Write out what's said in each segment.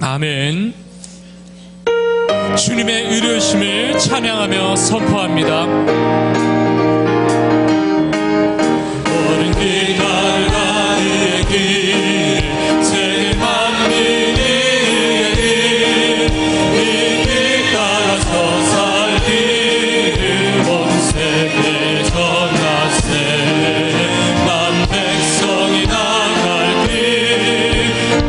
아멘. 주님의 의로우심을 찬양하며 선포합니다. 오랜 기다려 나의 길 세계 만민이 이 길 따라서 살기를 온 세계 전하세 만 백성이 나갈 길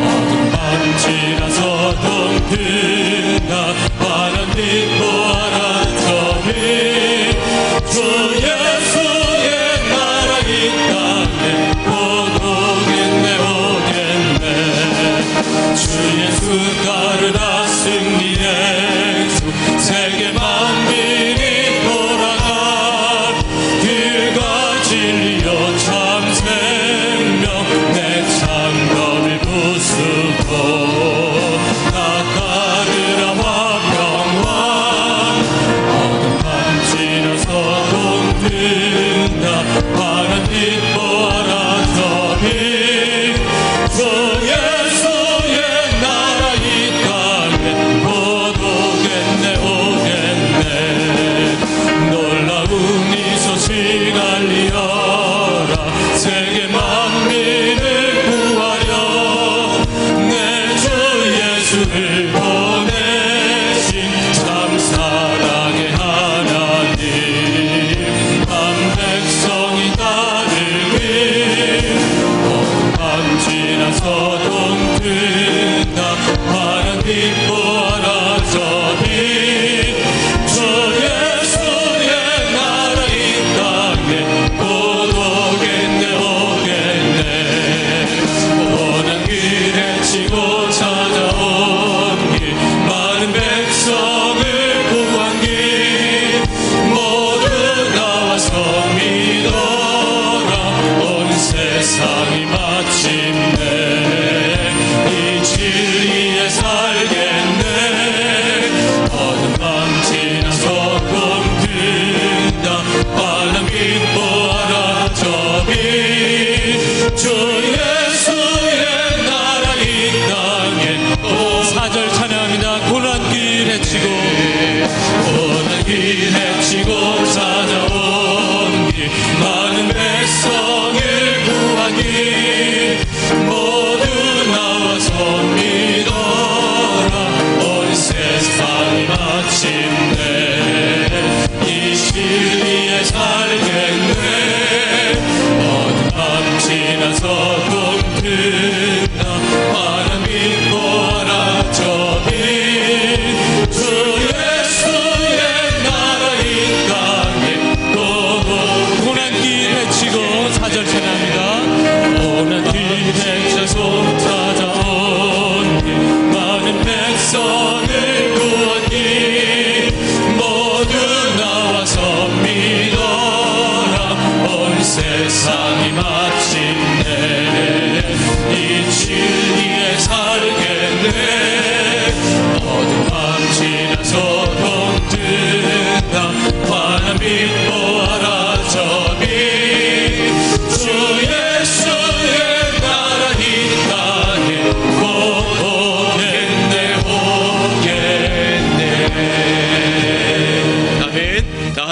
어둠 밤지나서 동든다 환한 빛 보아라 저리 주 예수의 나라 이 땅에 곧 오겠네 오겠네 주 예수 따르라 승리의 주 세계 만민이 돌아가 길과 진리요 참 생명 내 창검을 부수고 따르라 화평왕 어둠 밤 지나서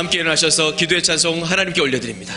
함께 일어나셔서 기도의 찬송 하나님께 올려드립니다.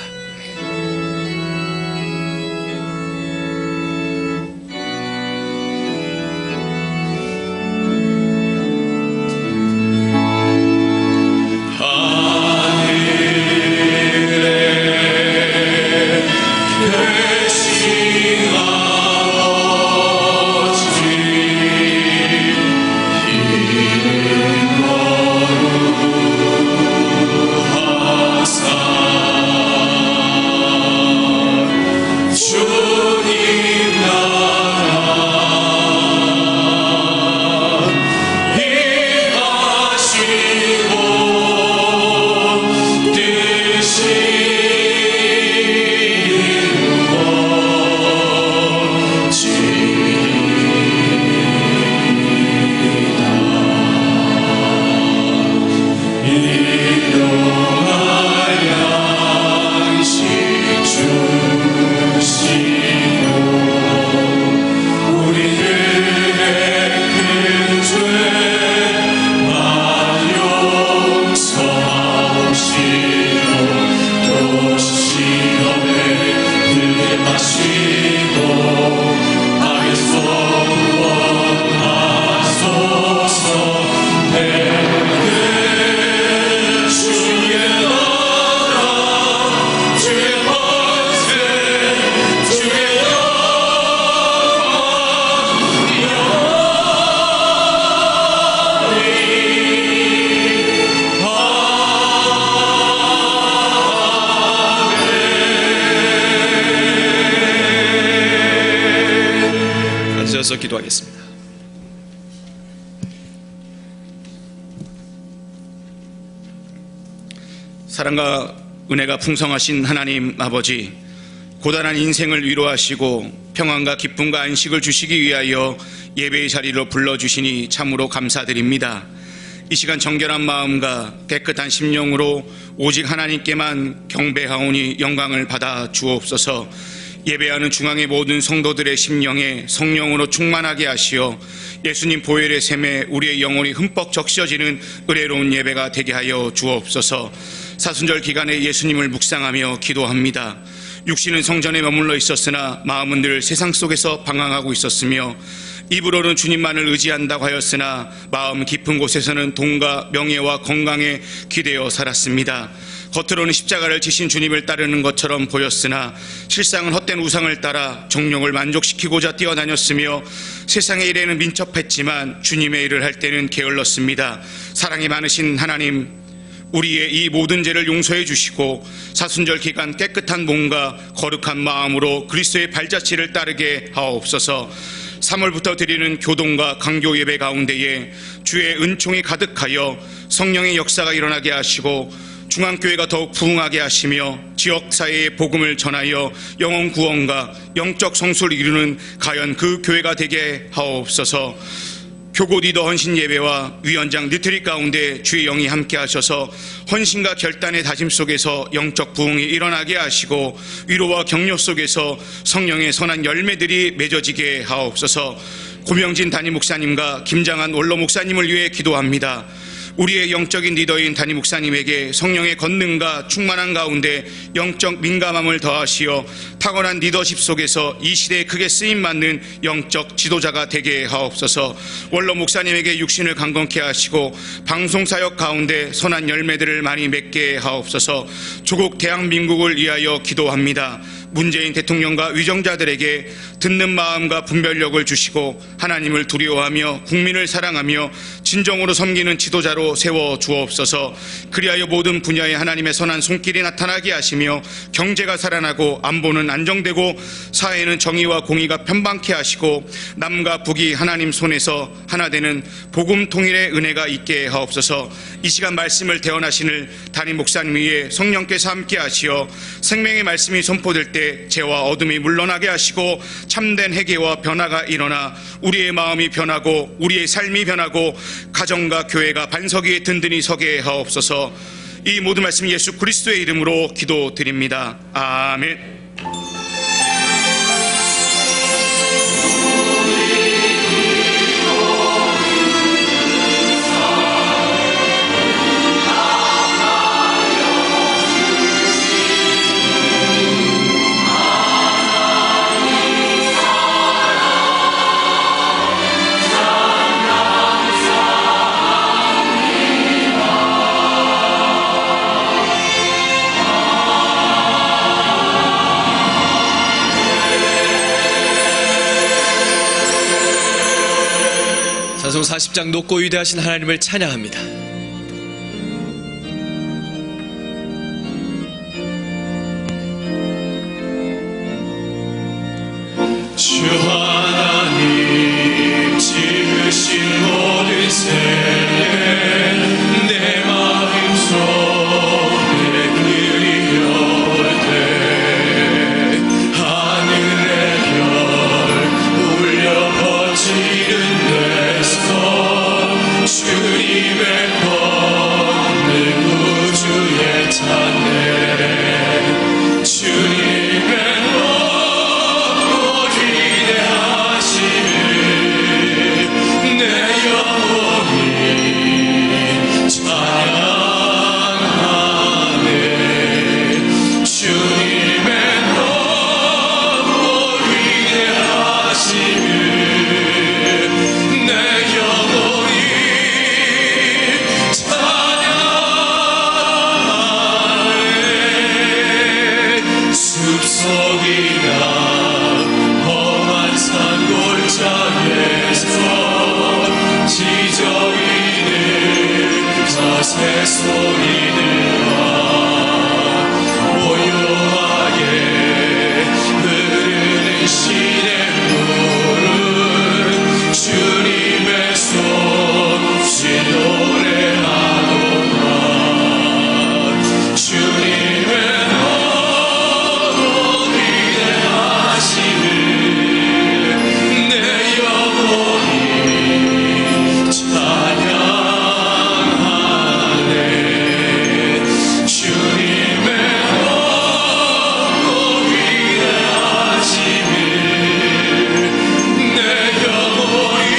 기도하겠습니다. 사랑과 은혜가 풍성하신 하나님 아버지, 고단한 인생을 위로하시고 평안과 기쁨과 안식을 주시기 위하여 예배의 자리로 불러주시니 참으로 감사드립니다. 이 시간 정결한 마음과 깨끗한 심령으로 오직 하나님께만 경배하오니 영광을 받아 주옵소서. 예배하는 중앙의 모든 성도들의 심령에 성령으로 충만하게 하시어 예수님 보혈의 샘에 우리의 영혼이 흠뻑 적셔지는 은혜로운 예배가 되게 하여 주옵소서. 사순절 기간에 예수님을 묵상하며 기도합니다. 육신은 성전에 머물러 있었으나 마음은 늘 세상 속에서 방황하고 있었으며 입으로는 주님만을 의지한다고 하였으나 마음 깊은 곳에서는 돈과 명예와 건강에 기대어 살았습니다. 겉으로는 십자가를 지신 주님을 따르는 것처럼 보였으나 실상은 헛된 우상을 따라 정욕을 만족시키고자 뛰어다녔으며 세상의 일에는 민첩했지만 주님의 일을 할 때는 게을렀습니다. 사랑이 많으신 하나님, 우리의 이 모든 죄를 용서해 주시고 사순절 기간 깨끗한 몸과 거룩한 마음으로 그리스도의 발자취를 따르게 하옵소서. 3월부터 드리는 교동과 강교 예배 가운데에 주의 은총이 가득하여 성령의 역사가 일어나게 하시고 중앙교회가 더욱 부흥하게 하시며 지역사회의 복음을 전하여 영혼 구원과 영적 성수를 이루는 가연 그 교회가 되게 하옵소서. 교고 리더 헌신 예배와 위원장 느트리 가운데 주의 영이 함께 하셔서 헌신과 결단의 다짐 속에서 영적 부흥이 일어나게 하시고 위로와 격려 속에서 성령의 선한 열매들이 맺어지게 하옵소서. 고명진 담임 목사님과 김장한 원로 목사님을 위해 기도합니다. 우리의 영적인 리더인 담임 목사님에게 성령의 권능과 충만한 가운데 영적 민감함을 더하시어 탁월한 리더십 속에서 이 시대에 크게 쓰임받는 영적 지도자가 되게 하옵소서. 원로 목사님에게 육신을 강건케 하시고 방송사역 가운데 선한 열매들을 많이 맺게 하옵소서. 조국 대한민국을 위하여 기도합니다. 문재인 대통령과 위정자들에게 듣는 마음과 분별력을 주시고 하나님을 두려워하며 국민을 사랑하며 진정으로 섬기는 지도자로 세워 주옵소서. 그리하여 모든 분야에 하나님의 선한 손길이 나타나게 하시며 경제가 살아나고 안보는 안정되고 사회는 정의와 공의가 편방케 하시고 남과 북이 하나님 손에서 하나 되는 복음 통일의 은혜가 있게 하옵소서. 이 시간 말씀을 대언하시는 담임 목사님 위에 성령께서 함께 하시어 생명의 말씀이 선포될 때 죄와 어둠이 물러나게 하시고 참된 회개와 변화가 일어나 우리의 마음이 변하고 우리의 삶이 변하고 가정과 교회가 반석 위에 든든히 서게 하옵소서. 이 모든 말씀 예수 그리스도의 이름으로 기도드립니다. 아멘. 찬송 40장 높고 위대하신 하나님을 찬양합니다. 주 하나님 지으신 모든 세계 내 마음속에 그리울 때 하늘의 별 울려 퍼지는 데서 주님의 권능 우주에 찬네 주님의 내 영혼이 찬양하네 주님의 너무 위대하심을 내 영혼이 찬양하네 숲속이나 험한 산 골짜기에서 지저귀는 자세 소리들과 고요하게 흐르는 시냇물은 주님의 손짓 노래하노라 주님의 너무 위대하심을 내 영혼이 찬양하네 주님의 너무 위대하심을 내 영혼이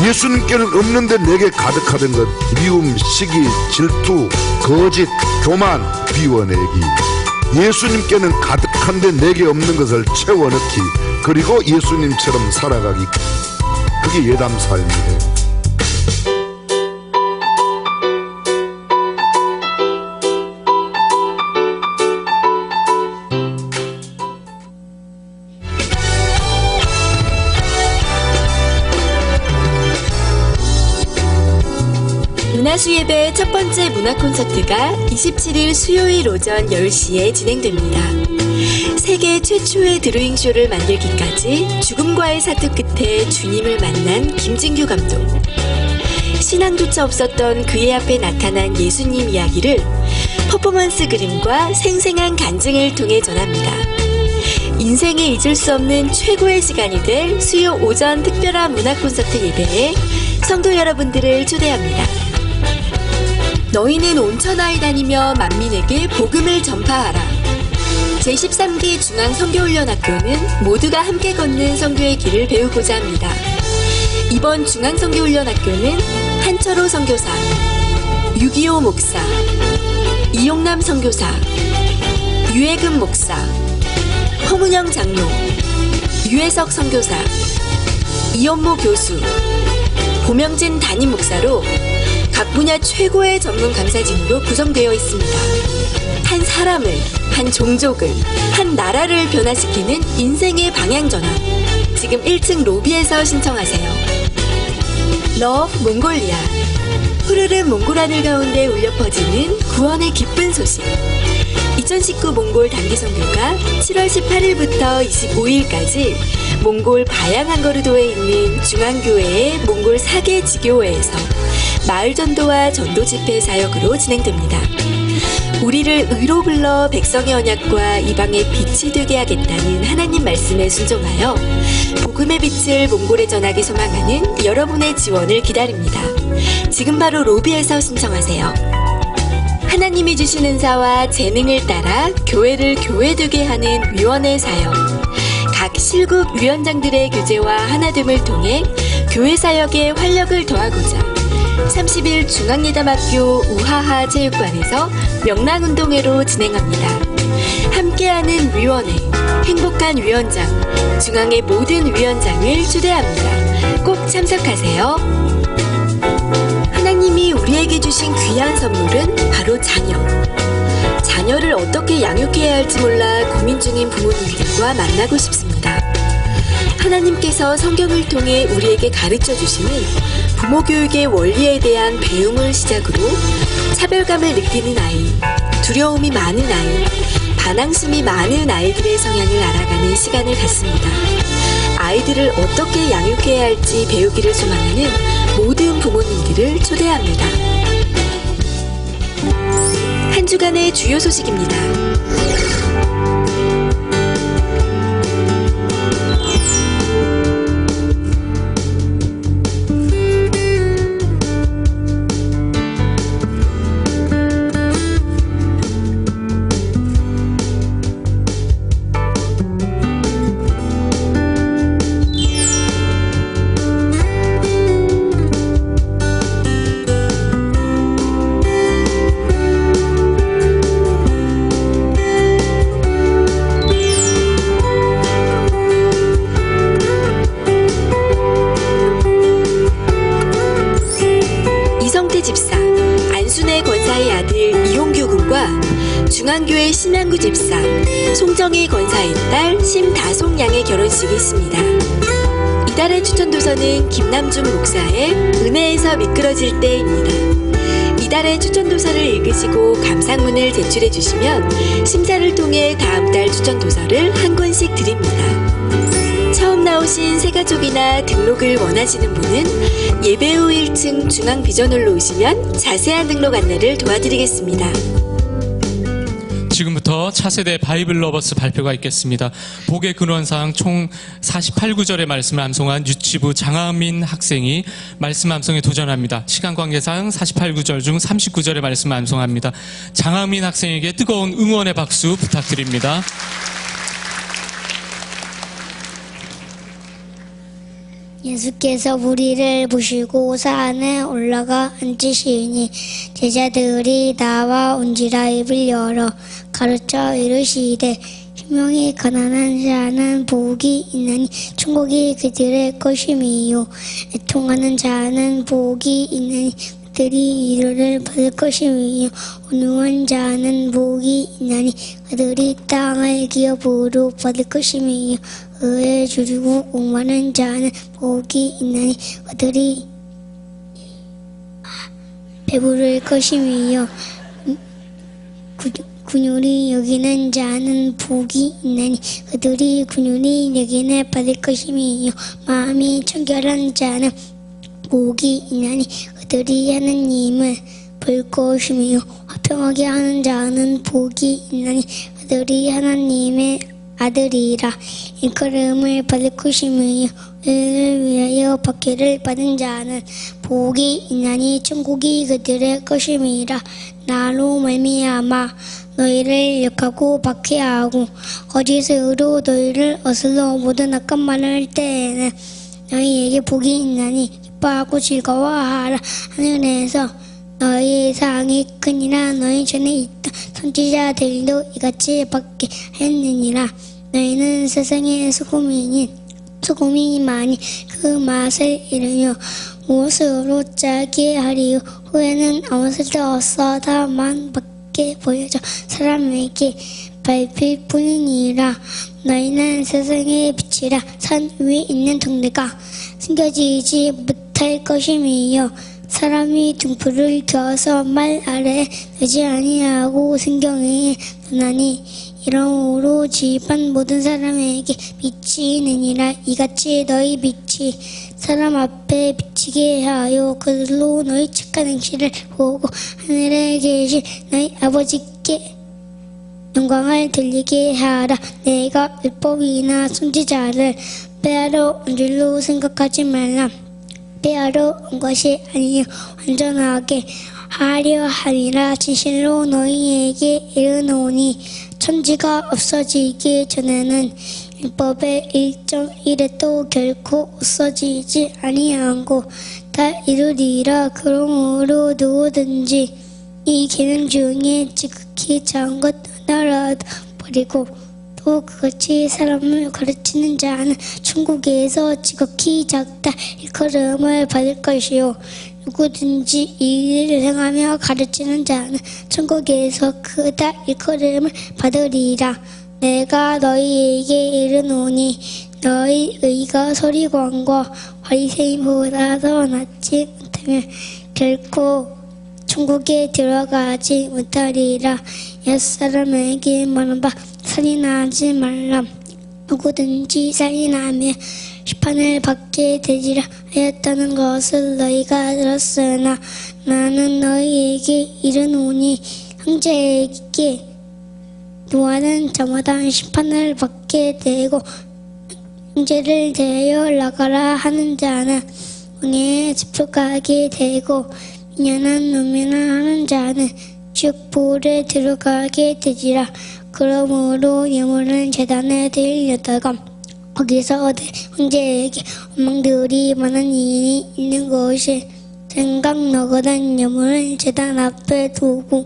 예수님께는 없는데 내게 가득하던 것 미움, 시기, 질투, 거짓, 교만, 비워내기. 예수님께는 가득한데 내게 없는 것을 채워넣기, 그리고 예수님처럼 살아가기. 그게 예담 삶이에요. 문화수 예배 첫 번째 문화 콘서트가 27일 수요일 오전 10시에 진행됩니다. 세계 최초의 드로잉 쇼를 만들기까지 죽음과의 사투 끝에 주님을 만난 김진규 감독. 신앙조차 없었던 그의 앞에 나타난 예수님 이야기를 퍼포먼스 그림과 생생한 간증을 통해 전합니다. 인생에 잊을 수 없는 최고의 시간이 될 수요 오전 특별한 문화 콘서트 예배에 성도 여러분들을 초대합니다. 너희는 온 천하에 다니며 만민에게 복음을 전파하라. 제13기 중앙선교훈련학교는 모두가 함께 걷는 선교의 길을 배우고자 합니다. 이번 중앙선교훈련학교는 한철호 선교사, 625 목사, 이용남 선교사, 유해금 목사, 허문영 장로, 유해석 선교사, 이연모 교수, 고명진 담임 목사로 각 분야 최고의 전문 강사진으로 구성되어 있습니다. 한 사람을, 한 종족을, 한 나라를 변화시키는 인생의 방향전환. 지금 1층 로비에서 신청하세요. 러브 몽골리아. 푸르른 몽골 하늘 가운데 울려 퍼지는 구원의 기쁜 소식. 2019 몽골 단기 선교가 7월 18일부터 25일까지 몽골 바양안거르도에 있는 중앙교회의 몽골 4개 지교회에서 마을 전도와 전도 집회 사역으로 진행됩니다. 우리를 의로 불러 백성의 언약과 이방의 빛이 되게 하겠다는 하나님 말씀에 순종하여 복음의 빛을 몽골에 전하기 소망하는 여러분의 지원을 기다립니다. 지금 바로 로비에서 신청하세요. 하나님이 주신 은사와 재능을 따라 교회를 교회되게 하는 위원회 사역. 각 실국 위원장들의 교제와 하나됨을 통해 교회 사역에 활력을 더하고자 30일 중앙예담학교 우하하 체육관에서 명랑운동회로 진행합니다. 함께하는 위원회, 행복한 위원장, 중앙의 모든 위원장을 초대합니다. 꼭 참석하세요. 하나님이 우리에게 주신 귀한 선물은 바로 자녀. 자녀를 어떻게 양육해야 할지 몰라 고민 중인 부모님들과 만나고 싶습니다. 하나님께서 성경을 통해 우리에게 가르쳐 주시는 부모 교육의 원리에 대한 배움을 시작으로 차별감을 느끼는 아이, 두려움이 많은 아이, 반항심이 많은 아이들의 성향을 알아가는 시간을 갖습니다. 아이들을 어떻게 양육해야 할지 배우기를 소망하는 모든 부모님들을 초대합니다. 한 주간의 주요 소식입니다. 집사, 안순의 권사의 아들 이홍규 군과 중앙교회 신랑구 집사, 송정희 권사의 딸 심다송 양의 결혼식이 있습니다. 이달의 추천도서는 김남중 목사의 은혜에서 미끄러질 때입니다. 이달의 추천도서를 읽으시고 감상문을 제출해 주시면 심사를 통해 다음 달 추천도서를 한 권씩 드립니다. 처음 나오신 새가족이나 등록을 원하시는 분은 예배 후 1층 중앙 비전홀로 오시면 자세한 등록 안내를 도와드리겠습니다. 지금부터 차세대 바이블 러버스 발표가 있겠습니다. 복의 근원상 총 48구절의 말씀을 암송한 유치부 장하민 학생이 말씀 암송에 도전합니다. 시간 관계상 48구절 중 39절의 말씀을 암송합니다. 장하민 학생에게 뜨거운 응원의 박수 부탁드립니다. 예수께서 우리를 보시고 산에 올라가 앉으시니 제자들이 나와 온지라 입을 열어 가르쳐 이르시되 심령이 가난한 자는 복이 있나니 천국이 그들의 것임이요 애통하는 자는 복이 있나니 그들이 위로를 받을 것임이요 온유한 자는 복이 있나니 그들이 땅을 기업으로 받을 것임이요 의에 줄이고 오만한 자는 복이 있나니 그들이 배부를 것임이요 긍휼히 여기는 자는 복이 있나니 그들이 긍휼히 여김을 받을 것임이요 마음이 청결한 자는 복이 있나니 그들이 하나님을 볼 것이며 화평하게 하는 자는 복이 있나니 그들이 하나님의 아들이라 일컬음을 받을 것이며 의를 위하여 박해를 받은 자는 복이 있나니 천국이 그들의 것임이라. 나로 말미암아 너희를 욕하고 박해하고 거짓으로 너희를 어슬러 모든 악한 말을 할 때에는 너희에게 복이 있나니 기뻐하고 즐거워하라. 하늘에서 너희의 상이 크니라. 너희 전에 있던 선지자들도 이같이 받게 했느니라. 너희는 세상의 소금이 많이 그 맛을 잃으며 무엇으로 짜게 하리요. 후에는 아무 쓸데없어 다만 밖에 보여져 사람에게 밟힐 뿐이니라. 너희는 세상의 빛이라. 산 위에 있는 동네가 숨겨지지 못할 것임이요. 사람이 등불을 켜서 말 아래에 두지 아니하고 성경에 두나니 이러므로 집안 모든 사람에게 빛이 있느니라. 이같이 너희 빛이 사람 앞에 비치게 하여 그들로 너희 착한 행실을 보고 하늘에 계신 너희 아버지께 영광을 들리게 하라. 내가 율법이나 선지자를 빼앗아 온 줄로 생각하지 말라. 빼앗아 온 것이 아니요 온전하게 하려 하니라. 진실로 너희에게 이르노니 천지가 없어지기 전에는 율법의 일정일에도 결코 없어지지 아니하고 다 이루리라. 그러므로 누구든지 이 계명 중에 지극히 작은 것 하나라도 버리고 또 그같이 사람을 가르치는 자는 천국에서 지극히 작다 일컬음을 받을 것이요 누구든지 이 일을 행하며 가르치는 자는 천국에서 크다 일컬음을 받으리라. 내가 너희에게 이르노니 너희 의가 서리관과 바리새인보다 더 낫지 못하면 결코 천국에 들어가지 못하리라. 옛사람에게 말한 바 살인하지 말라. 누구든지 살인하며 심판을 받게 되리라 하였다는 것을 너희가 들었으나 나는 너희에게 이르노니 형제에게 노하는 자마다 심판을 받게 되고 형제를 대하여 나가라 하는 자는 은혜에 접촉하게 되고 미련한 놈이나 하는 자는 지옥불에 들어가게 되리라. 그러므로 예물은 제단에 드리려다가 거기서 내 형제에게 원망들이 많은 일이 있는 것이 생각나거든. 예물은 제단 앞에 두고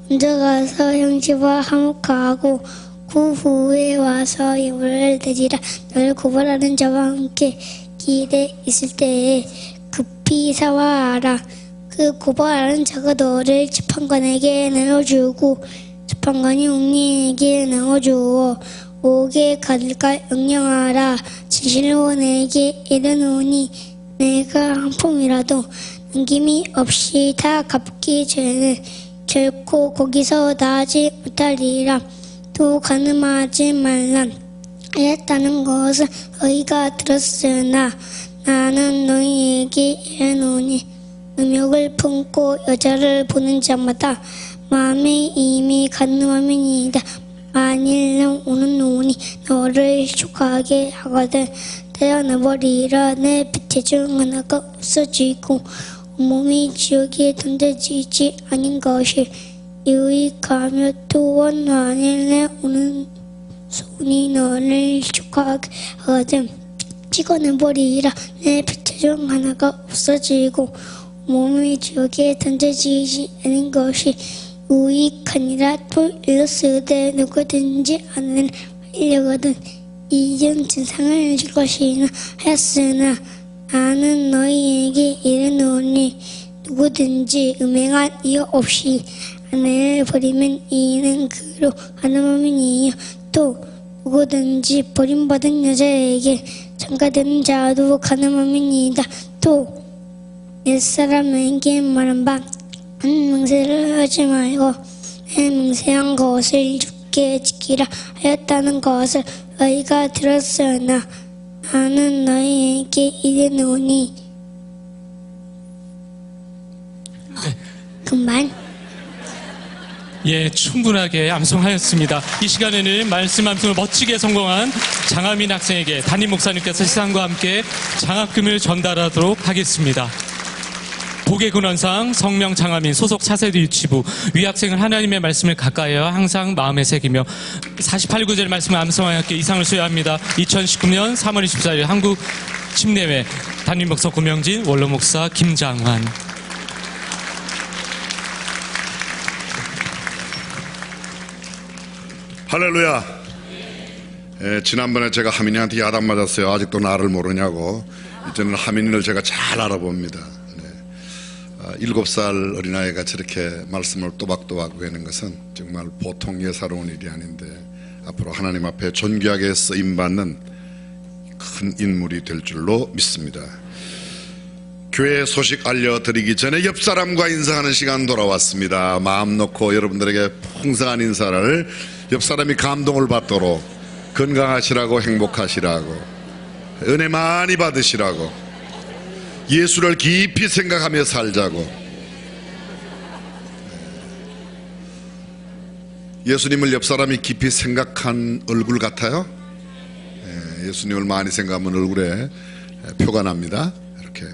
먼저 가서 형제와 화목하고 그 후에 와서 예물을 드리라. 너를 고발하는 자와 함께 길에 있을 때에 급히 사와하라. 그 고발하는 자가 너를 재판관에게 내어주고 재판관이 옥리에게 내어주어 옥에 가둘까 명령하라. 진실로 내게 이르노니 내가 한 푼이라도 남김이 없이 다 갚기 전에는 결코 거기서 나지 못하리라. 또 간음하지 말라 하였다는 것을 너희가 들었으나 나는 너희에게 이르노니 음욕을 품고 여자를 보는 자마다 마음이 이미 간음함이니이다. 만일 오는 노니 너를 족하게 하거든 떼어내버리라. 내 빛의 중 하나가 없어지고 몸이 지옥에 던져지지 아닌 것이 유익하며 또한 만일 내 오는 손이 너를 족하게 하거든 찍어내버리라. 내 빛의 중 하나가 없어지고 몸이 지옥에 던져지지 않은 것이 유익하니라. 또 일렀으되 누구든지 안을 하려거든 이전 진상을 줄 것이나 하였으나 나는 너희에게 이르노니 누구든지 음행한 이유 없이 아내를 버리면 이는 그로 간음함이니요. 또 누구든지 버림받은 여자에게 장가드는 자도 간음함이니이다. 또 옛사람에게 말한 바 한 맹세를 하지 말고 내 맹세한 것을 굳게 지키라 하였다는 것을 너희가 들었으나 나는 너희에게 이르노니 그만. 예, 충분하게 암송하였습니다. 이 시간에는 말씀 암송을 멋지게 성공한 장하민 학생에게 담임 목사님께서 시상과 함께 장학금을 전달하도록 하겠습니다. 복의 근원상 성명 장하민 소속 차세대 유치부 위 학생은 하나님의 말씀을 가까이하여 항상 마음에 새기며 48구절 말씀을 암송하였기에 이상을 수여합니다. 2019년 3월 24일 한국 침례회 담임 목사 고명진, 원로 목사 김장환. 할렐루야. 지난번에 제가 하민이한테 야단 맞았어요. 아직도 나를 모르냐고. 이제는 하민이를 제가 잘 알아봅니다. 7살 어린아이가 저렇게 말씀을 또박또박 외는 것은 정말 보통 예사로운 일이 아닌데 앞으로 하나님 앞에 존귀하게 쓰임받는 큰 인물이 될 줄로 믿습니다. 교회 소식 알려드리기 전에 옆사람과 인사하는 시간 돌아왔습니다. 마음 놓고 여러분들에게 풍성한 인사를 옆사람이 감동을 받도록 건강하시라고 행복하시라고 은혜 많이 받으시라고 예수를 깊이 생각하며 살자고. 예수님을 옆사람이 깊이 생각한 얼굴 같아요? 예수님을 많이 생각하면 얼굴에 표가 납니다. 이렇게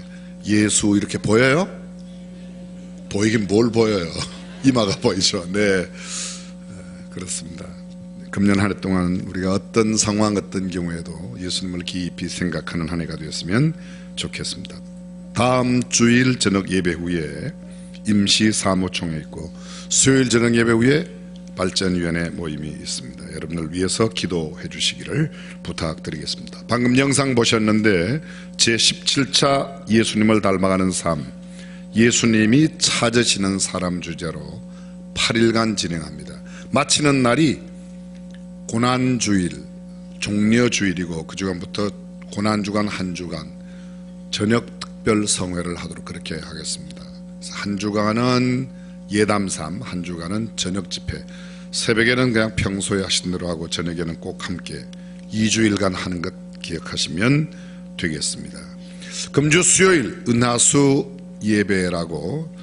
예수 이렇게 보여요? 보이긴 뭘 보여요. 이마가 보이죠. 네, 그렇습니다. 금년 한 해 동안 우리가 어떤 상황, 어떤 경우에도 예수님을 깊이 생각하는 한 해가 되었으면 좋겠습니다. 다음 주일 저녁 예배 후에 임시 사무총회 있고 수요일 저녁 예배 후에 발전위원회 모임이 있습니다. 여러분을 위해서 기도해 주시기를 부탁드리겠습니다. 방금 영상 보셨는데 제17차 예수님을 닮아가는 삶, 예수님이 찾으시는 사람 주제로 8일간 진행합니다. 마치는 날이 고난주일, 종려주일이고 그 주간부터 고난주간 한 주간 저녁 특별 성회를 하도록 그렇게 하겠습니다. 한 주간은 예담삼, 한 주간은 저녁 집회, 새벽에는 그냥 평소에 하신 대로 하고 저녁에는 꼭 함께 2주일간 하는 것 기억하시면 되겠습니다. 금주 수요일 은하수 예배라고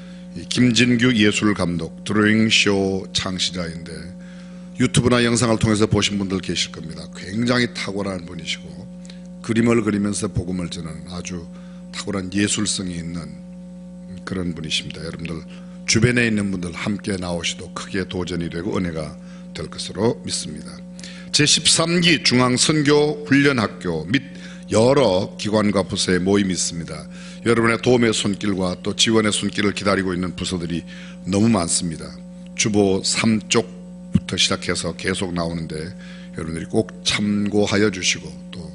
김진규 예술감독 드로잉쇼 창시자인데 유튜브나 영상을 통해서 보신 분들 계실 겁니다. 굉장히 탁월한 분이시고 그림을 그리면서 복음을 전하는 아주 탁월한 예술성이 있는 그런 분이십니다. 여러분들 주변에 있는 분들 함께 나오시도 크게 도전이 되고 은혜가 될 것으로 믿습니다. 제13기 중앙선교훈련학교 및 여러 기관과 부서의 모임이 있습니다. 여러분의 도움의 손길과 또 지원의 손길을 기다리고 있는 부서들이 너무 많습니다. 주보 3쪽부터 시작해서 계속 나오는데 여러분들이 꼭 참고하여 주시고 또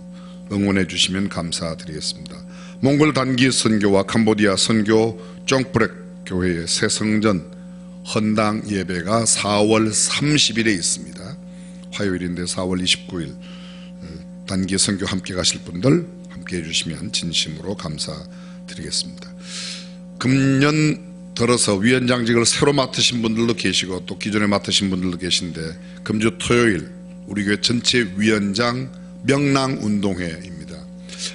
응원해 주시면 감사드리겠습니다. 몽골 단기 선교와 캄보디아 선교 쫑프렉 교회의 새성전 헌당 예배가 4월 30일에 있습니다. 화요일인데 4월 29일 단기 선교 함께 가실 분들 함께 해주시면 진심으로 감사드리겠습니다. 금년 들어서 위원장직을 새로 맡으신 분들도 계시고 또 기존에 맡으신 분들도 계신데 금주 토요일 우리 교회 전체 위원장 명랑운동회입니다.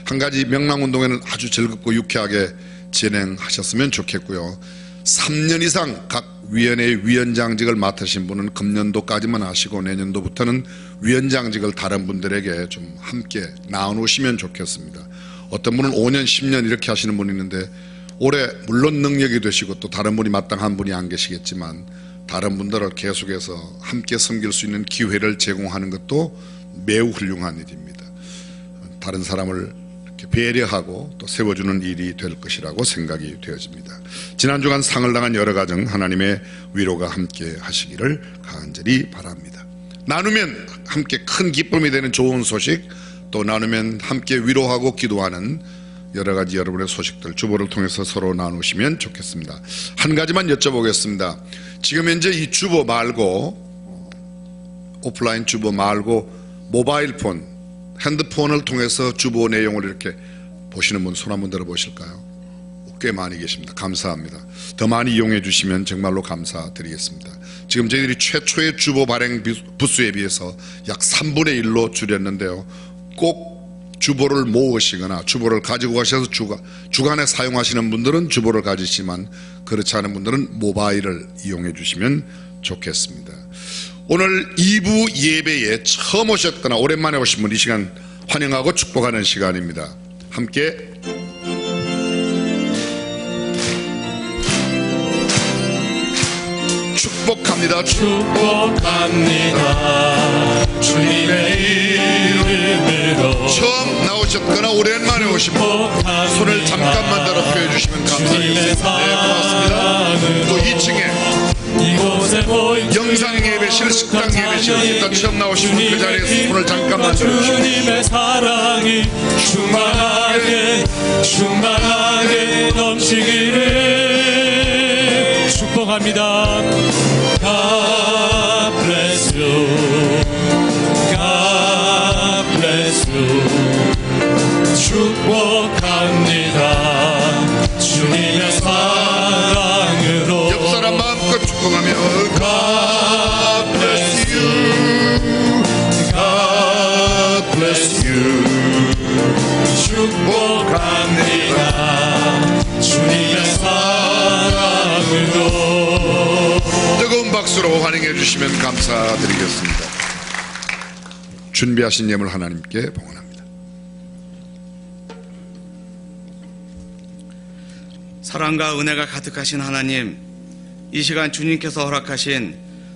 한 가지 명랑운동회는 아주 즐겁고 유쾌하게 진행하셨으면 좋겠고요. 3년 이상 각 위원회의 위원장직을 맡으신 분은 금년도까지만 하시고 내년도부터는 위원장직을 다른 분들에게 좀 함께 나누시면 좋겠습니다. 어떤 분은 5년 10년 이렇게 하시는 분이 있는데 올해 물론 능력이 되시고 또 다른 분이 마땅한 분이 안 계시겠지만 다른 분들을 계속해서 함께 섬길 수 있는 기회를 제공하는 것도 매우 훌륭한 일입니다. 다른 사람을 이렇게 배려하고 또 세워주는 일이 될 것이라고 생각이 되어집니다. 지난 주간 상을 당한 여러 가정 하나님의 위로가 함께 하시기를 간절히 바랍니다. 나누면 함께 큰 기쁨이 되는 좋은 소식, 또 나누면 함께 위로하고 기도하는 여러 가지 여러분의 소식들 주보를 통해서 서로 나누시면 좋겠습니다. 한 가지만 여쭤보겠습니다. 지금 현재 이 주보 말고 오프라인 주보 말고 모바일폰 핸드폰을 통해서 주보 내용을 이렇게 보시는 분 손 한번 들어보실까요? 꽤 많이 계십니다. 감사합니다. 더 많이 이용해 주시면 정말로 감사드리겠습니다. 지금 저희들이 최초의 주보 발행 부수에 비해서 약 3분의 1로 줄였는데요. 꼭 주보를 모으시거나 주보를 가지고 가셔서 주간에 사용하시는 분들은 주보를 가지시지만 그렇지 않은 분들은 모바일을 이용해 주시면 좋겠습니다. 오늘 2부 예배에 처음 오셨거나 오랜만에 오신 분 이 시간 환영하고 축복하는 시간입니다. 함께 축복합니다. 축복합니다. 주님의 이름으로 처음 나오셨거나 오랜만에 오신 분 손을 잠깐만 들어 펴주시면 감사하겠습니다. 네, 고맙습니다. 또 2층에 영상 예배실, 식당 예배실 일단 처음 나오신 분 그 자리에서 손을 잠깐만 들어주시면 주님의 사랑이 충만하게 넘치기를 축복합니다. God bless you. God bless you. 축복합니다. 주님의 사랑으로 옆 사람 마음껏 축복하며 God bless you. God bless you. 축복합니다. 주님의 사랑으로 뜨거운 박수로 환영해 주시면 감사드리겠습니다. 준비하신 예물 하나님께 봉헌합니다. 사랑과 은혜가 가득하신 하나님, 이 시간 주님께서 허락하신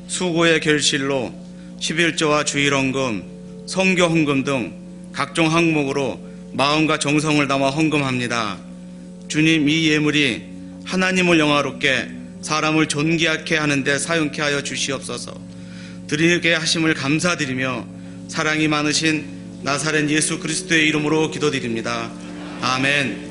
수고의 결실로 11조와 주일헌금, 성교 헌금 등 각종 항목으로 마음과 정성을 담아 헌금합니다. 주님, 이 예물이 하나님을 영화롭게 사람을 존귀하게 하는데 사용케 하여 주시옵소서. 드리게 하심을 감사드리며 사랑이 많으신 나사렛 예수 그리스도의 이름으로 기도드립니다. 아멘.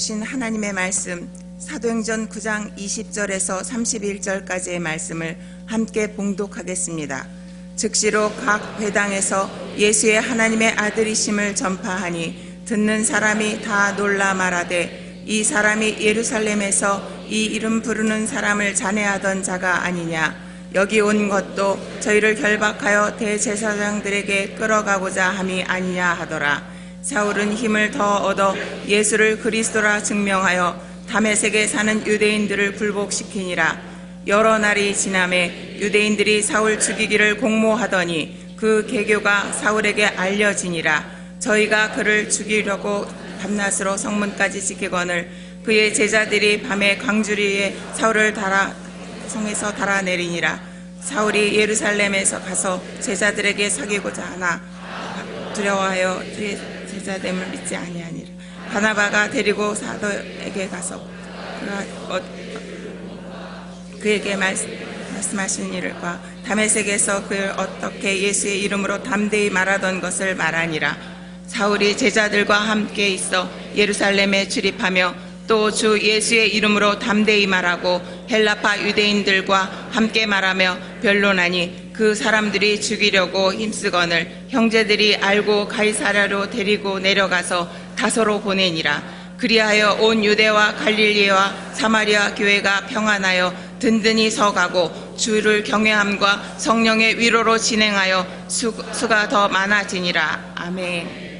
주신 하나님의 말씀 사도행전 9장 20절에서 31절까지의 말씀을 함께 봉독하겠습니다. 즉시로 각 회당에서 예수의 하나님의 아들이심을 전파하니 듣는 사람이 다 놀라 말하되 이 사람이 예루살렘에서 이 이름 부르는 사람을 잔해하던 자가 아니냐. 여기 온 것도 저희를 결박하여 대제사장들에게 끌어가고자 함이 아니냐 하더라. 사울은 힘을 더 얻어 예수를 그리스도라 증명하여 다메섹에 사는 유대인들을 굴복시키니라. 여러 날이 지나매 유대인들이 사울 죽이기를 공모하더니 그 계교가 사울에게 알려지니라. 저희가 그를 죽이려고 밤낮으로 성문까지 지키거늘 그의 제자들이 밤에 광주리에 사울을 성에서 달아내리니라. 사울이 예루살렘에서 가서 제자들에게 사귀고자 하나 두려워하여 제자됨을 믿지 아니하니라. 바나바가 데리고 사도에게 가서 그에게 말씀하신 일과 다메섹에서 그를 어떻게 예수의 이름으로 담대히 말하던 것을 말하니라. 사울이 제자들과 함께 있어 예루살렘에 출입하며 또 주 예수의 이름으로 담대히 말하고 헬라파 유대인들과 함께 말하며 변론하니 그 그 사람들이 죽이려고 힘쓰거늘 형제들이 알고 가이사랴로 데리고 내려가서 다소로 보내니라. 그리하여 온 유대와 갈릴리와 사마리아 교회가 평안하여 든든히 서가고 주를 경외함과 성령의 위로로 진행하여 수가 더 많아지니라. 아멘.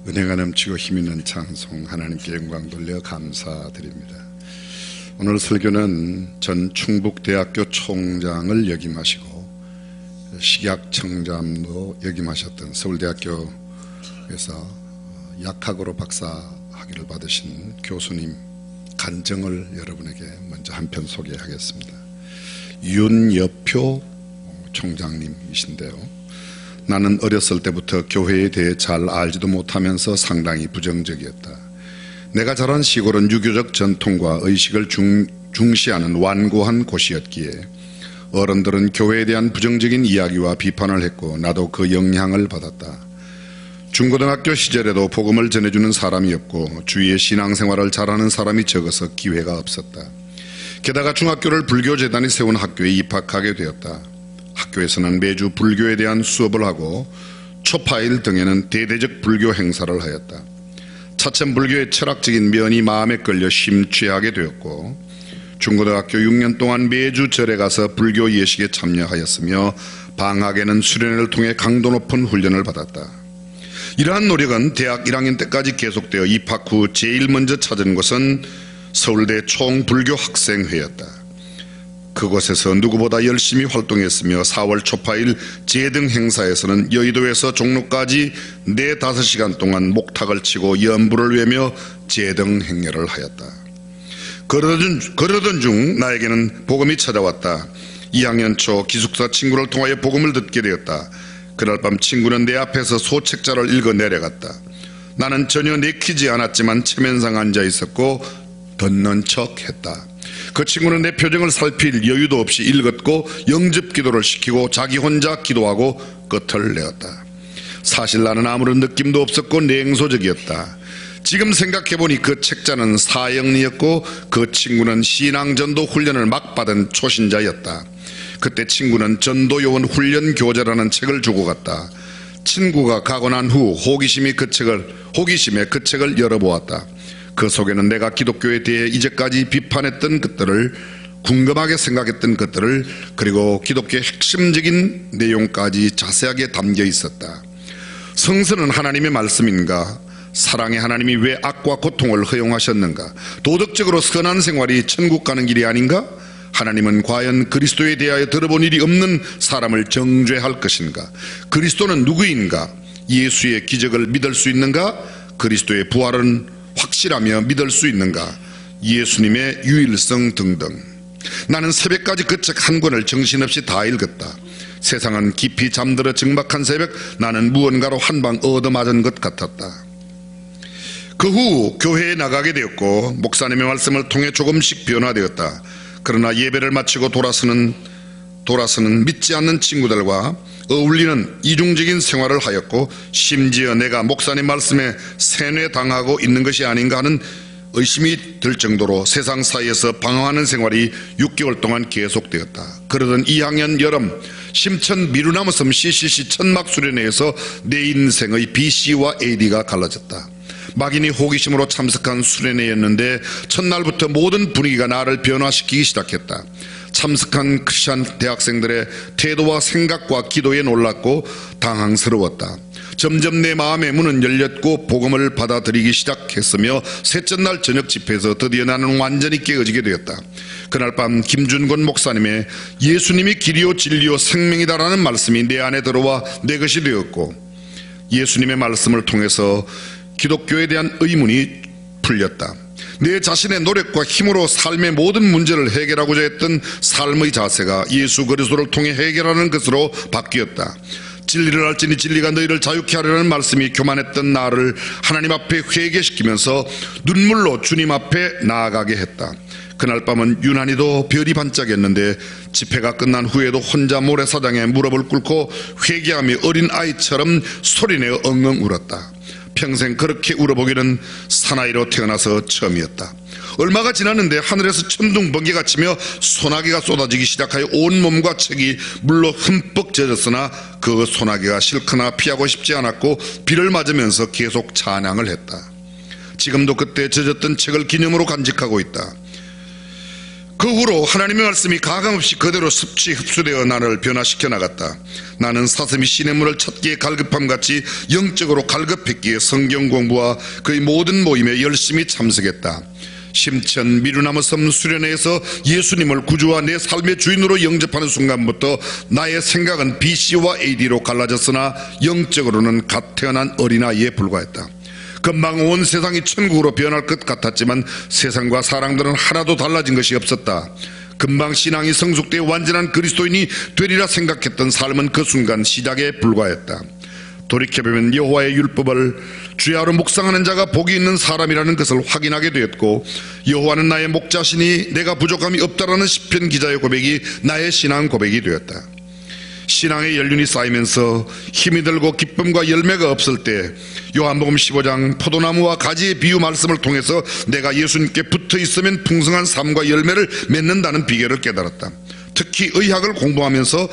은혜가 넘치고 힘있는 찬송 하나님께 영광 돌려 감사드립니다. 오늘 설교는 전 충북대학교 총장을 역임하시고 식약청장도 역임하셨던 서울대학교에서 약학으로 박사학위를 받으신 교수님 간증을 여러분에게 먼저 한편 소개하겠습니다. 윤여표 총장님이신데요. 나는 어렸을 때부터 교회에 대해 잘 알지도 못하면서 상당히 부정적이었다. 내가 자란 시골은 유교적 전통과 의식을 중시하는 완고한 곳이었기에 어른들은 교회에 대한 부정적인 이야기와 비판을 했고 나도 그 영향을 받았다. 중고등학교 시절에도 복음을 전해주는 사람이 없고 주위에 신앙생활을 잘하는 사람이 적어서 기회가 없었다. 게다가 중학교를 불교재단이 세운 학교에 입학하게 되었다. 학교에서는 매주 불교에 대한 수업을 하고 초파일 등에는 대대적 불교 행사를 하였다. 차츰 불교의 철학적인 면이 마음에 끌려 심취하게 되었고 중고등학교 6년 동안 매주 절에 가서 불교 예식에 참여하였으며 방학에는 수련회를 통해 강도 높은 훈련을 받았다. 이러한 노력은 대학 1학년 때까지 계속되어 입학 후 제일 먼저 찾은 곳은 서울대 총불교학생회였다. 그곳에서 누구보다 열심히 활동했으며 4월 초파일 제등 행사에서는 여의도에서 종로까지 4-5시간 동안 목탁을 치고 연부를 외며 제등 행렬을 하였다. 그러던 중 나에게는 복음이 찾아왔다. 2학년 초 기숙사 친구를 통하여 복음을 듣게 되었다. 그날 밤 친구는 내 앞에서 소책자를 읽어 내려갔다. 나는 전혀 내키지 않았지만 체면상 앉아 있었고 듣는 척했다. 그 친구는 내 표정을 살필 여유도 없이 읽었고 영접 기도를 시키고 자기 혼자 기도하고 끝을 내었다. 사실 나는 아무런 느낌도 없었고 냉소적이었다. 지금 생각해보니 그 책자는 사형리였고 그 친구는 신앙전도 훈련을 막 받은 초신자였다. 그때 친구는 전도요원 훈련 교재라는 책을 주고 갔다. 친구가 가고 난 후 호기심에 그 책을 열어보았다. 그 속에는 내가 기독교에 대해 이제까지 비판했던 것들을, 궁금하게 생각했던 것들을, 그리고 기독교의 핵심적인 내용까지 자세하게 담겨 있었다. 성서는 하나님의 말씀인가? 사랑의 하나님이 왜 악과 고통을 허용하셨는가? 도덕적으로 선한 생활이 천국 가는 길이 아닌가? 하나님은 과연 그리스도에 대하여 들어본 일이 없는 사람을 정죄할 것인가? 그리스도는 누구인가? 예수의 기적을 믿을 수 있는가? 그리스도의 부활은 확실하며 믿을 수 있는가? 예수님의 유일성 등등. 나는 새벽까지 그 책 한 권을 정신없이 다 읽었다. 세상은 깊이 잠들어 적막한 새벽, 나는 무언가로 한 방 얻어맞은 것 같았다. 그 후 교회에 나가게 되었고 목사님의 말씀을 통해 조금씩 변화되었다. 그러나 예배를 마치고 돌아서는 믿지 않는 친구들과 어울리는 이중적인 생활을 하였고 심지어 내가 목사님 말씀에 세뇌당하고 있는 것이 아닌가 하는 의심이 들 정도로 세상 사이에서 방황하는 생활이 6개월 동안 계속되었다. 그러던 2학년 여름 심천 미루나무섬 CCC 천막 수련회에서 내 인생의 BC와 AD가 갈라졌다. 막연히 호기심으로 참석한 수련회였는데 첫날부터 모든 분위기가 나를 변화시키기 시작했다. 참석한 크리스찬 대학생들의 태도와 생각과 기도에 놀랐고 당황스러웠다. 점점 내 마음의 문은 열렸고 복음을 받아들이기 시작했으며 셋째 날 저녁 집회에서 드디어 나는 완전히 깨어지게 되었다. 그날 밤 김준권 목사님의 예수님이 길이요 진리요 생명이다라는 말씀이 내 안에 들어와 내 것이 되었고 예수님의 말씀을 통해서 기독교에 대한 의문이 풀렸다. 내 자신의 노력과 힘으로 삶의 모든 문제를 해결하고자 했던 삶의 자세가 예수 그리스도를 통해 해결하는 것으로 바뀌었다. 진리를 알지니 진리가 너희를 자유케 하려는 말씀이 교만했던 나를 하나님 앞에 회개시키면서 눈물로 주님 앞에 나아가게 했다. 그날 밤은 유난히도 별이 반짝였는데 집회가 끝난 후에도 혼자 모래사장에 무릎을 꿇고 회개하며 어린 아이처럼 소리내어 엉엉 울었다. 평생 그렇게 울어보기는 사나이로 태어나서 처음이었다. 얼마가 지났는데 하늘에서 천둥 번개가 치며 소나기가 쏟아지기 시작하여 온 몸과 책이 물로 흠뻑 젖었으나 그 소나기가 싫거나 피하고 싶지 않았고 비를 맞으면서 계속 찬양을 했다. 지금도 그때 젖었던 책을 기념으로 간직하고 있다. 그 후로 하나님의 말씀이 가감없이 그대로 습지 흡수되어 나를 변화시켜 나갔다. 나는 사슴이 시냇물을 찾기에 갈급함같이 영적으로 갈급했기에 성경 공부와 그의 모든 모임에 열심히 참석했다. 심천 미루나무 섬 수련회에서 예수님을 구주와 내 삶의 주인으로 영접하는 순간부터 나의 생각은 BC와 AD로 갈라졌으나 영적으로는 갓 태어난 어린아이에 불과했다. 금방 온 세상이 천국으로 변할 것 같았지만 세상과 사람들은 하나도 달라진 것이 없었다. 금방 신앙이 성숙되어 완전한 그리스도인이 되리라 생각했던 삶은 그 순간 시작에 불과했다. 돌이켜보면 여호와의 율법을 주야로 묵상하는 자가 복이 있는 사람이라는 것을 확인하게 되었고, 여호와는 나의 목자시니 내가 부족함이 없다라는 시편 기자의 고백이 나의 신앙 고백이 되었다. 신앙의 연륜이 쌓이면서 힘이 들고 기쁨과 열매가 없을 때 요한복음 15장 포도나무와 가지의 비유 말씀을 통해서 내가 예수님께 붙어 있으면 풍성한 삶과 열매를 맺는다는 비결을 깨달았다. 특히 의학을 공부하면서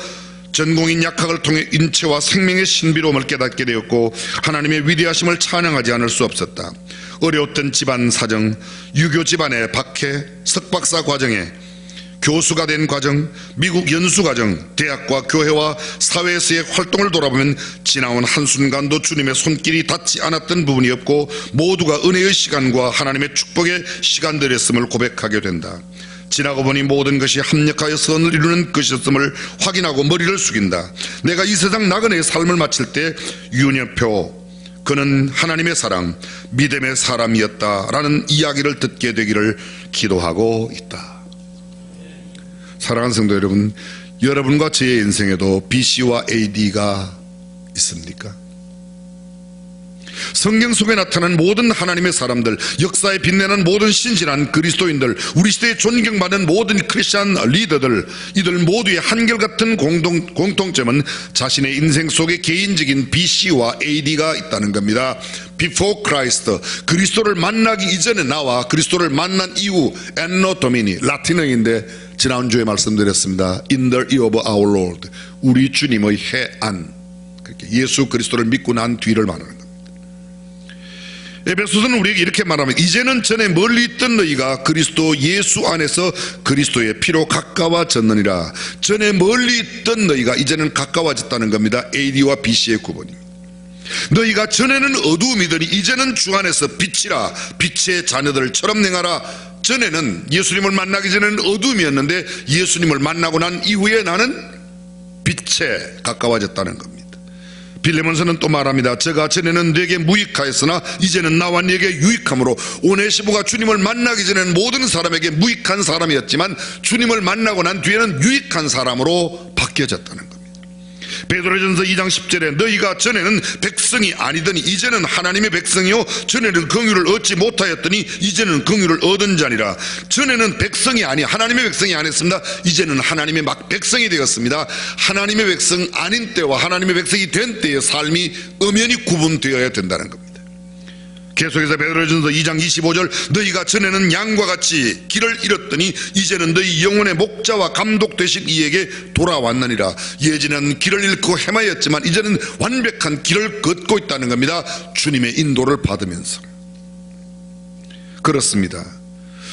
전공인 약학을 통해 인체와 생명의 신비로움을 깨닫게 되었고, 하나님의 위대하심을 찬양하지 않을 수 없었다. 어려웠던 집안 사정, 유교 집안의 박해, 석박사 과정에 교수가 된 과정, 미국 연수 과정, 대학과 교회와 사회에서의 활동을 돌아보면 지나온 한순간도 주님의 손길이 닿지 않았던 부분이 없고 모두가 은혜의 시간과 하나님의 축복의 시간들이었음을 고백하게 된다. 지나고 보니 모든 것이 합력하여 선을 이루는 것이었음을 확인하고 머리를 숙인다. 내가 이 세상 나그네의 삶을 마칠 때 윤여표, 그는 하나님의 사랑, 믿음의 사람이었다라는 이야기를 듣게 되기를 기도하고 있다. 사랑하는 성도 여러분, 여러분과 저의 인생에도 BC와 AD가 있습니까? 성경 속에 나타난 모든 하나님의 사람들, 역사에 빛내는 모든 신실한 그리스도인들, 우리 시대에 존경받는 모든 크리스찬 리더들, 이들 모두의 한결같은 공통점은 자신의 인생 속에 개인적인 BC와 AD가 있다는 겁니다. Before Christ, 그리스도를 만나기 이전에 나와 그리스도를 만난 이후 Anno Domini, 라틴어인데 지난주에 말씀드렸습니다. In the year of our Lord, 우리 주님의 해안, 예수 그리스도를 믿고 난 뒤를 말하는 겁니다. 에베소서는 우리에게 이렇게 말합니다. 이제는 전에 멀리 있던 너희가 그리스도 예수 안에서 그리스도의 피로 가까워졌느니라. 전에 멀리 있던 너희가 이제는 가까워졌다는 겁니다. AD와 BC의 구분입니다. 너희가 전에는 어두움이더니 이제는 주 안에서 빛이라. 빛의 자녀들처럼 행하라. 전에는 예수님을 만나기 전에는 어둠이었는데 예수님을 만나고 난 이후에 나는 빛에 가까워졌다는 겁니다. 빌레몬서는 또 말합니다. 제가 전에는 네게 무익하였으나 이제는 나와 네게 유익함으로, 오네시모가 주님을 만나기 전에는 모든 사람에게 무익한 사람이었지만 주님을 만나고 난 뒤에는 유익한 사람으로 바뀌어졌다는 겁니다. 베드로전서 2장 10절에 너희가 전에는 백성이 아니더니 이제는 하나님의 백성이요 전에는 긍휼을 얻지 못하였더니 이제는 긍휼을 얻은 자니라. 전에는 백성이 아니 하나님의 백성이 아니었습니다. 이제는 하나님의 백성이 되었습니다. 하나님의 백성 아닌 때와 하나님의 백성이 된 때의 삶이 엄연히 구분되어야 된다는 겁니다. 계속해서 베드로전서 2장 25절 너희가 전에는 양과 같이 길을 잃었더니 이제는 너희 영혼의 목자와 감독 되신 이에게 돌아왔느니라. 예전에는 길을 잃고 헤매였지만 이제는 완벽한 길을 걷고 있다는 겁니다. 주님의 인도를 받으면서. 그렇습니다.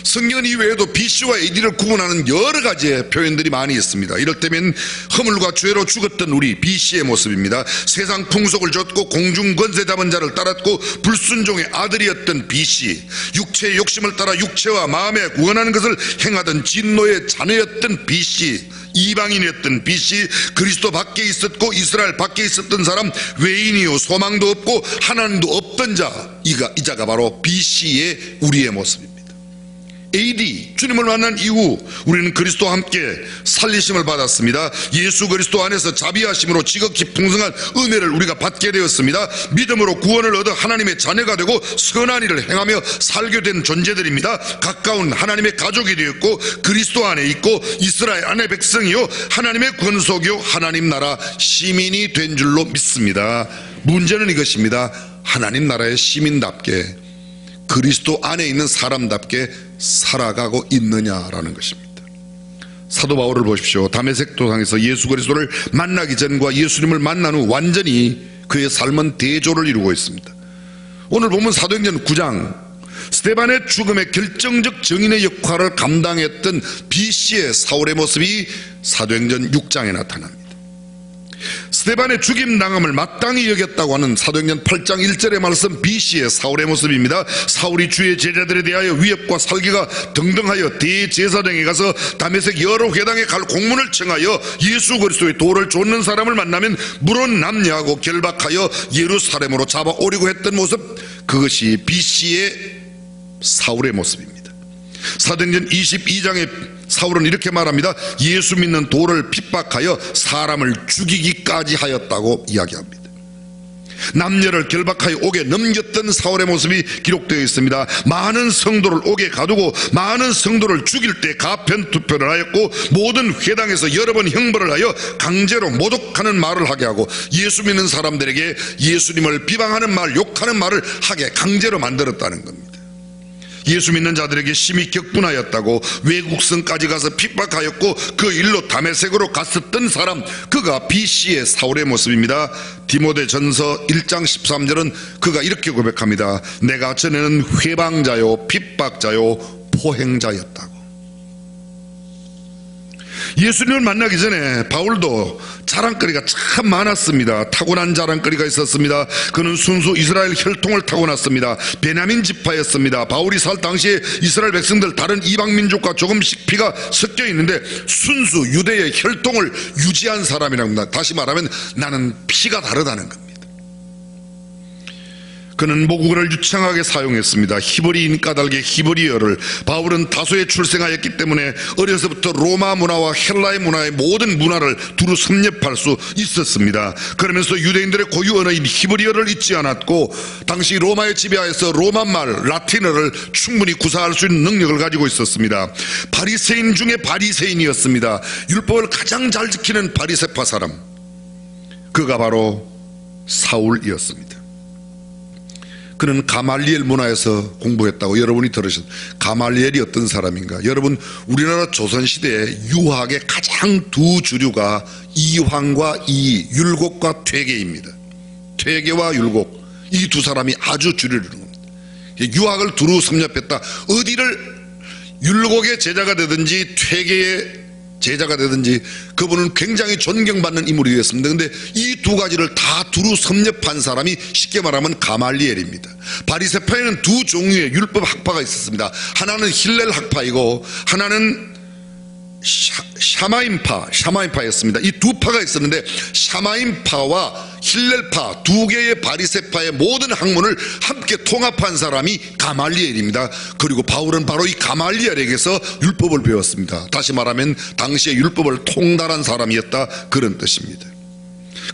성경 이외에도 BC와 AD를 구분하는 여러 가지의 표현들이 많이 있습니다. 이럴 때면 허물과 죄로 죽었던 우리 BC의 모습입니다. 세상 풍속을 좇고 공중 권세 잡은 자를 따랐고 불순종의 아들이었던 BC, 육체의 욕심을 따라 육체와 마음에 원하는 것을 행하던 진노의 자녀였던 BC, 이방인이었던 BC, 그리스도 밖에 있었고 이스라엘 밖에 있었던 사람, 외인이요 소망도 없고 하나님도 없던 자, 이 자가 바로 BC의 우리의 모습입니다. AD, 주님을 만난 이후 우리는 그리스도와 함께 살리심을 받았습니다. 예수 그리스도 안에서 자비하심으로 지극히 풍성한 은혜를 우리가 받게 되었습니다. 믿음으로 구원을 얻어 하나님의 자녀가 되고 선한 일을 행하며 살게 된 존재들입니다. 가까운 하나님의 가족이 되었고 그리스도 안에 있고 이스라엘 안의 백성이요 하나님의 권속이요 하나님 나라 시민이 된 줄로 믿습니다. 문제는 이것입니다. 하나님 나라의 시민답게 그리스도 안에 있는 사람답게 살아가고 있느냐라는 것입니다. 사도 바울을 보십시오. 다메섹 도상에서 예수 그리스도를 만나기 전과 예수님을 만난 후 완전히 그의 삶은 대조를 이루고 있습니다. 오늘 보면 사도행전 9장 스데반의 죽음에 결정적 증인의 역할을 감당했던 BC의 사울의 모습이 사도행전 6장에 나타납니다. 스데반의 죽임당함을 마땅히 여겼다고 하는 사도행전 8장 1절의 말씀, BC의 사울의 모습입니다. 사울이 주의 제자들에 대하여 위협과 살기가 등등하여 대제사장에 가서 다메섹 여러 회당에 갈 공문을 청하여 예수 그리스도의 도를 좇는 사람을 만나면 물은 남녀하고 결박하여 예루살렘으로 잡아오려고 했던 모습, 그것이 BC의 사울의 모습입니다. 사도행전 22장에 사울은 이렇게 말합니다. 예수 믿는 도를 핍박하여 사람을 죽이기까지 하였다고 이야기합니다. 남녀를 결박하여 옥에 넘겼던 사울의 모습이 기록되어 있습니다. 많은 성도를 옥에 가두고 많은 성도를 죽일 때 가편투표를 하였고, 모든 회당에서 여러 번 형벌을 하여 강제로 모독하는 말을 하게 하고, 예수 믿는 사람들에게 예수님을 비방하는 말, 욕하는 말을 하게 강제로 만들었다는 겁니다. 예수 믿는 자들에게 심히 격분하였다고, 외국성까지 가서 핍박하였고, 그 일로 다메섹으로 갔었던 사람, 그가 BC의 사울의 모습입니다. 디모데전서 1장 13절은 그가 이렇게 고백합니다. 내가 전에는 회방자요 핍박자요 포행자였다고. 예수님을 만나기 전에 바울도 자랑거리가 참 많았습니다. 타고난 자랑거리가 있었습니다. 그는 순수 이스라엘 혈통을 타고났습니다. 베냐민 지파였습니다. 바울이 살 당시에 이스라엘 백성들 다른 이방 민족과 조금씩 피가 섞여 있는데 순수 유대의 혈통을 유지한 사람이라고 합니다. 다시 말하면 나는 피가 다르다는 겁니다. 그는 모국어를 유창하게 사용했습니다. 히브리인 까닭의 히브리어를. 바울은 다소에 출생하였기 때문에 어려서부터 로마 문화와 헬라의 문화의 모든 문화를 두루 섭렵할 수 있었습니다. 그러면서 유대인들의 고유 언어인 히브리어를 잊지 않았고, 당시 로마의 지배하에서 로마말, 라틴어를 충분히 구사할 수 있는 능력을 가지고 있었습니다. 바리새인 중에 바리새인이었습니다. 율법을 가장 잘 지키는 바리새파 사람, 그가 바로 사울이었습니다. 그는 가말리엘 문화에서 공부했다고 여러분이 들으셨. 가말리엘이 어떤 사람인가? 여러분, 우리나라 조선시대에 유학의 가장 두 주류가 이황과 이의, 율곡과 퇴계입니다. 퇴계와 율곡, 이 두 사람이 아주 주류를 이루는 겁니다. 유학을 두루 섭렵했다. 어디를 율곡의 제자가 되든지 퇴계의 제자가 되든지 그분은 굉장히 존경받는 인물이 되었습니다. 그런데 이 두 가지를 다 두루 섭렵한 사람이 쉽게 말하면 가말리엘입니다. 바리새파에는 두 종류의 율법 학파가 있었습니다. 하나는 힐렐 학파이고 하나는 샤마임파였습니다. 이 두 파가 있었는데 샤마임파와 힐렐파 두 개의 바리새파의 모든 학문을 함께 통합한 사람이 가말리엘입니다. 그리고 바울은 바로 이 가말리엘에게서 율법을 배웠습니다. 다시 말하면 당시의 율법을 통달한 사람이었다, 그런 뜻입니다.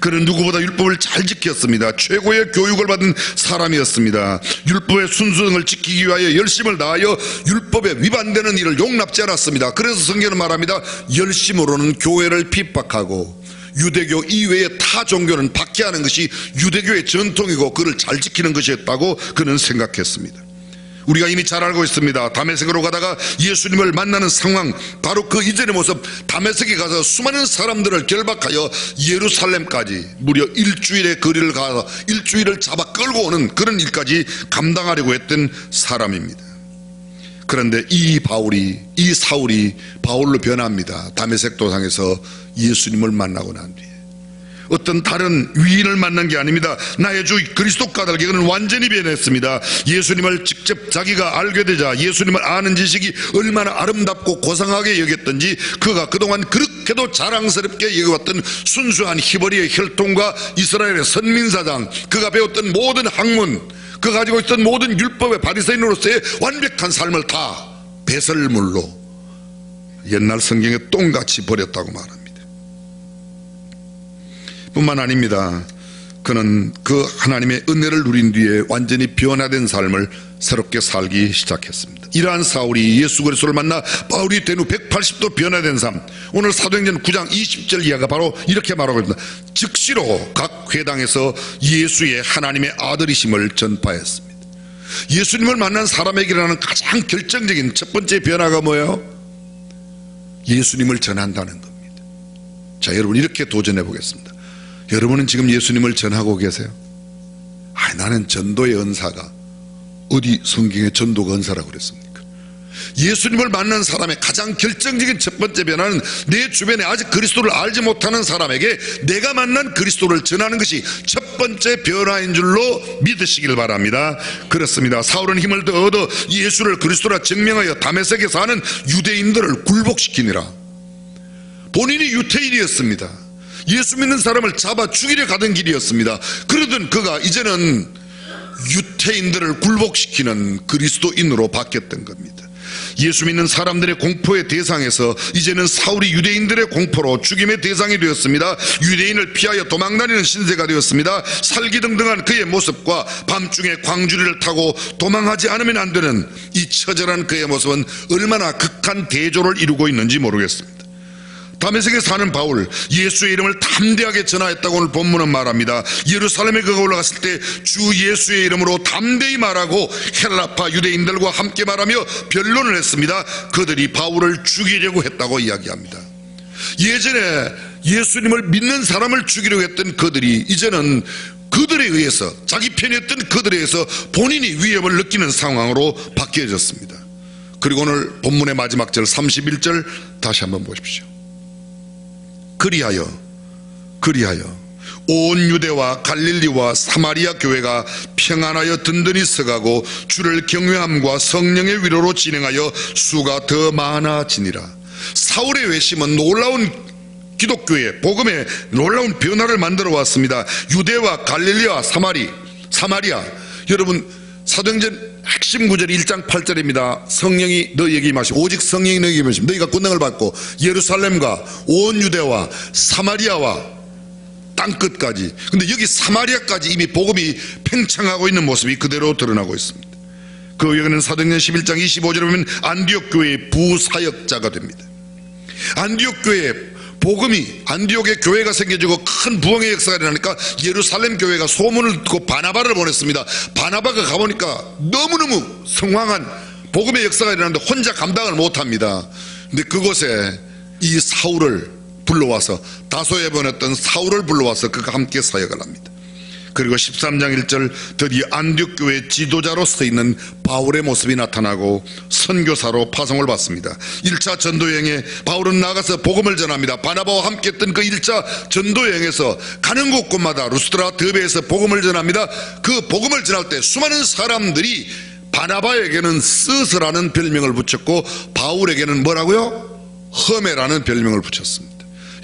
그는 누구보다 율법을 잘 지켰습니다. 최고의 교육을 받은 사람이었습니다. 율법의 순수성을 지키기 위하여 열심을 다하여 율법에 위반되는 일을 용납지 않았습니다. 그래서 성경은 말합니다. 열심으로는 교회를 핍박하고 유대교 이외의 타 종교는 박해하는 것이 유대교의 전통이고 그를 잘 지키는 것이었다고 그는 생각했습니다. 우리가 이미 잘 알고 있습니다. 다메섹으로 가다가 예수님을 만나는 상황, 바로 그 이전의 모습. 다메섹에 가서 수많은 사람들을 결박하여 예루살렘까지 무려 일주일의 거리를 가서 일주일을 잡아 끌고 오는 그런 일까지 감당하려고 했던 사람입니다. 그런데 이 사울이 바울로 변합니다. 다메섹 도상에서 예수님을 만나고 난 뒤에. 어떤 다른 위인을 만난 게 아닙니다. 나의 주 그리스도 까닭에 그는 완전히 변했습니다. 예수님을 직접 자기가 알게 되자 예수님을 아는 지식이 얼마나 아름답고 고상하게 여겼던지, 그가 그동안 그렇게도 자랑스럽게 여겨왔던 순수한 히브리의 혈통과 이스라엘의 선민사상, 그가 배웠던 모든 학문, 그가 가지고 있던 모든 율법의 바리새인으로서의 완벽한 삶을 다 배설물로 옛날 성경에 똥같이 버렸다고 말합니다. 뿐만 아닙니다. 그는 그 하나님의 은혜를 누린 뒤에 완전히 변화된 삶을 새롭게 살기 시작했습니다. 이러한 사울이 예수 그리스도를 만나 바울이 된 후 180도 변화된 삶, 오늘 사도행전 9장 20절 이하가 바로 이렇게 말하고 있습니다. 즉시로 각 회당에서 예수의 하나님의 아들이심을 전파했습니다. 예수님을 만난 사람에게 일어나는 가장 결정적인 첫 번째 변화가 뭐예요? 예수님을 전한다는 겁니다. 자, 여러분 이렇게 도전해 보겠습니다. 여러분은 지금 예수님을 전하고 계세요? 나는 전도의 은사가 어디 성경에 전도가 은사라고 그랬습니까? 예수님을 만난 사람의 가장 결정적인 첫 번째 변화는 내 주변에 아직 그리스도를 알지 못하는 사람에게 내가 만난 그리스도를 전하는 것이 첫 번째 변화인 줄로 믿으시길 바랍니다. 그렇습니다. 사울은 힘을 더 얻어 예수를 그리스도라 증명하여 다메섹에 사는 유대인들을 굴복시키니라. 본인이 유태인이었습니다. 예수 믿는 사람을 잡아 죽이려 가던 길이었습니다. 그러던 그가 이제는 유태인들을 굴복시키는 그리스도인으로 바뀌었던 겁니다. 예수 믿는 사람들의 공포의 대상에서 이제는 사울이 유대인들의 공포로 죽임의 대상이 되었습니다. 유대인을 피하여 도망다니는 신세가 되었습니다. 살기등등한 그의 모습과 밤중에 광주리를 타고 도망하지 않으면 안 되는 이 처절한 그의 모습은 얼마나 극한 대조를 이루고 있는지 모르겠습니다. 다메섹에 사는 바울, 예수의 이름을 담대하게 전하였다고 오늘 본문은 말합니다. 예루살렘에 그가 올라갔을 때 주 예수의 이름으로 담대히 말하고 헬라파 유대인들과 함께 말하며 변론을 했습니다. 그들이 바울을 죽이려고 했다고 이야기합니다. 예전에 예수님을 믿는 사람을 죽이려고 했던 그들이 이제는 그들에 의해서, 자기 편이었던 그들에 의해서 본인이 위협을 느끼는 상황으로 바뀌어졌습니다. 그리고 오늘 본문의 마지막 절 31절 다시 한번 보십시오. 그리하여 온 유대와 갈릴리와 사마리아 교회가 평안하여 든든히 서가고 주를 경외함과 성령의 위로로 진행하여 수가 더 많아지니라. 사울의 회심은 놀라운 기독교의 복음의 놀라운 변화를 만들어 왔습니다. 유대와 갈릴리와 사마리아. 여러분, 사도행전 핵심 구절이 1장 8절입니다. 성령이 너희에게 임하시고, 오직 성령이 너희에게 임하시면 너희가 권능을 받고 예루살렘과 온 유대와 사마리아와 땅끝까지. 근데 여기 사마리아까지 이미 복음이 팽창하고 있는 모습이 그대로 드러나고 있습니다. 그 여기는 사도행전 11장 25절에 보면 안디옥 교회의 부사역자가 됩니다. 안디옥 교회의 복음이, 안디옥에 교회가 생겨지고 큰 부흥의 역사가 일어나니까 예루살렘 교회가 소문을 듣고 바나바를 보냈습니다. 바나바가 가보니까 너무너무 성황한 복음의 역사가 일어나는데 혼자 감당을 못합니다. 근데 그곳에 이 사울을 불러와서, 다소에 보냈던 사울을 불러와서 그가 함께 사역을 합니다. 그리고 13장 1절 드디어 안디옥 교회의 지도자로 서 있는 바울의 모습이 나타나고 선교사로 파송을 받습니다. 1차 전도여행에 바울은 나가서 복음을 전합니다. 바나바와 함께 했던 그 1차 전도여행에서 가는 곳곳마다 루스드라 더베에서 복음을 전합니다. 그 복음을 전할 때 수많은 사람들이 바나바에게는 스스라는 별명을 붙였고 바울에게는 뭐라고요? 허메라는 별명을 붙였습니다.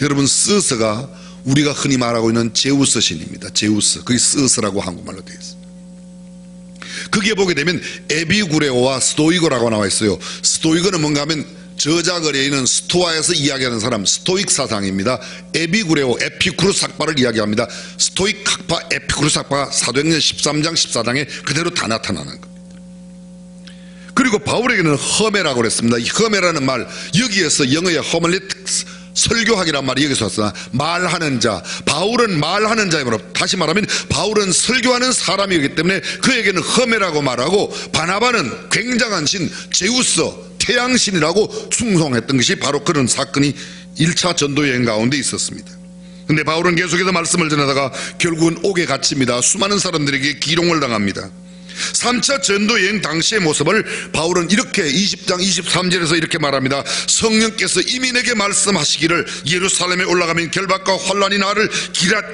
여러분, 스스가 우리가 흔히 말하고 있는 제우스 신입니다. 제우스. 그게 스스라고 한국말로 되어 있습니다. 거기에 보게 되면 에비구레오와 스토이거라고 나와 있어요. 스토이거는 뭔가 하면 저자거리에 있는 스토아에서 이야기하는 사람, 스토익 사상입니다. 에비구레오, 에피쿠르스 학파를 이야기합니다. 스토익 학파, 에피쿠르스 학파가 사도행전 13장 14장에 그대로 다 나타나는 겁니다. 그리고 바울에게는 허메라고 그랬습니다. 이 허메라는 말, 여기에서 영어의 허멀리틱스, 설교하기란 말이 여기서 왔으나 말하는 자, 바울은 말하는 자이므로, 다시 말하면 바울은 설교하는 사람이기 때문에 그에게는 허메라고 말하고, 바나바는 굉장한 신 제우스, 태양신이라고 충성했던 것이 바로 그런 사건이 1차 전도여행 가운데 있었습니다. 근데 바울은 계속해서 말씀을 전하다가 결국은 옥에 갇힙니다. 수많은 사람들에게 기롱을 당합니다. 3차 전도여행 당시의 모습을 바울은 이렇게 20장 23절에서 이렇게 말합니다. 성령께서 이미 내게 말씀하시기를 예루살렘에 올라가면 결박과 환란이 나를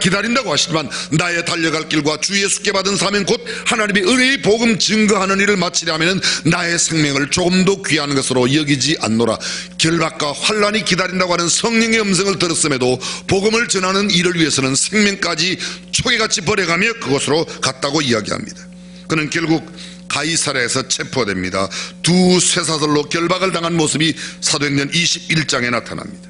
기다린다고 하시지만 나의 달려갈 길과 주 예수께 받은 사명 곧 하나님의 은혜의 복음 증거하는 일을 마치려면 나의 생명을 조금도 귀한 것으로 여기지 않노라. 결박과 환란이 기다린다고 하는 성령의 음성을 들었음에도 복음을 전하는 일을 위해서는 생명까지 초계같이 버려가며 그곳으로 갔다고 이야기합니다. 그는 결국 가이사랴에서 체포됩니다. 두 쇠사슬로 결박을 당한 모습이 사도행전 21장에 나타납니다.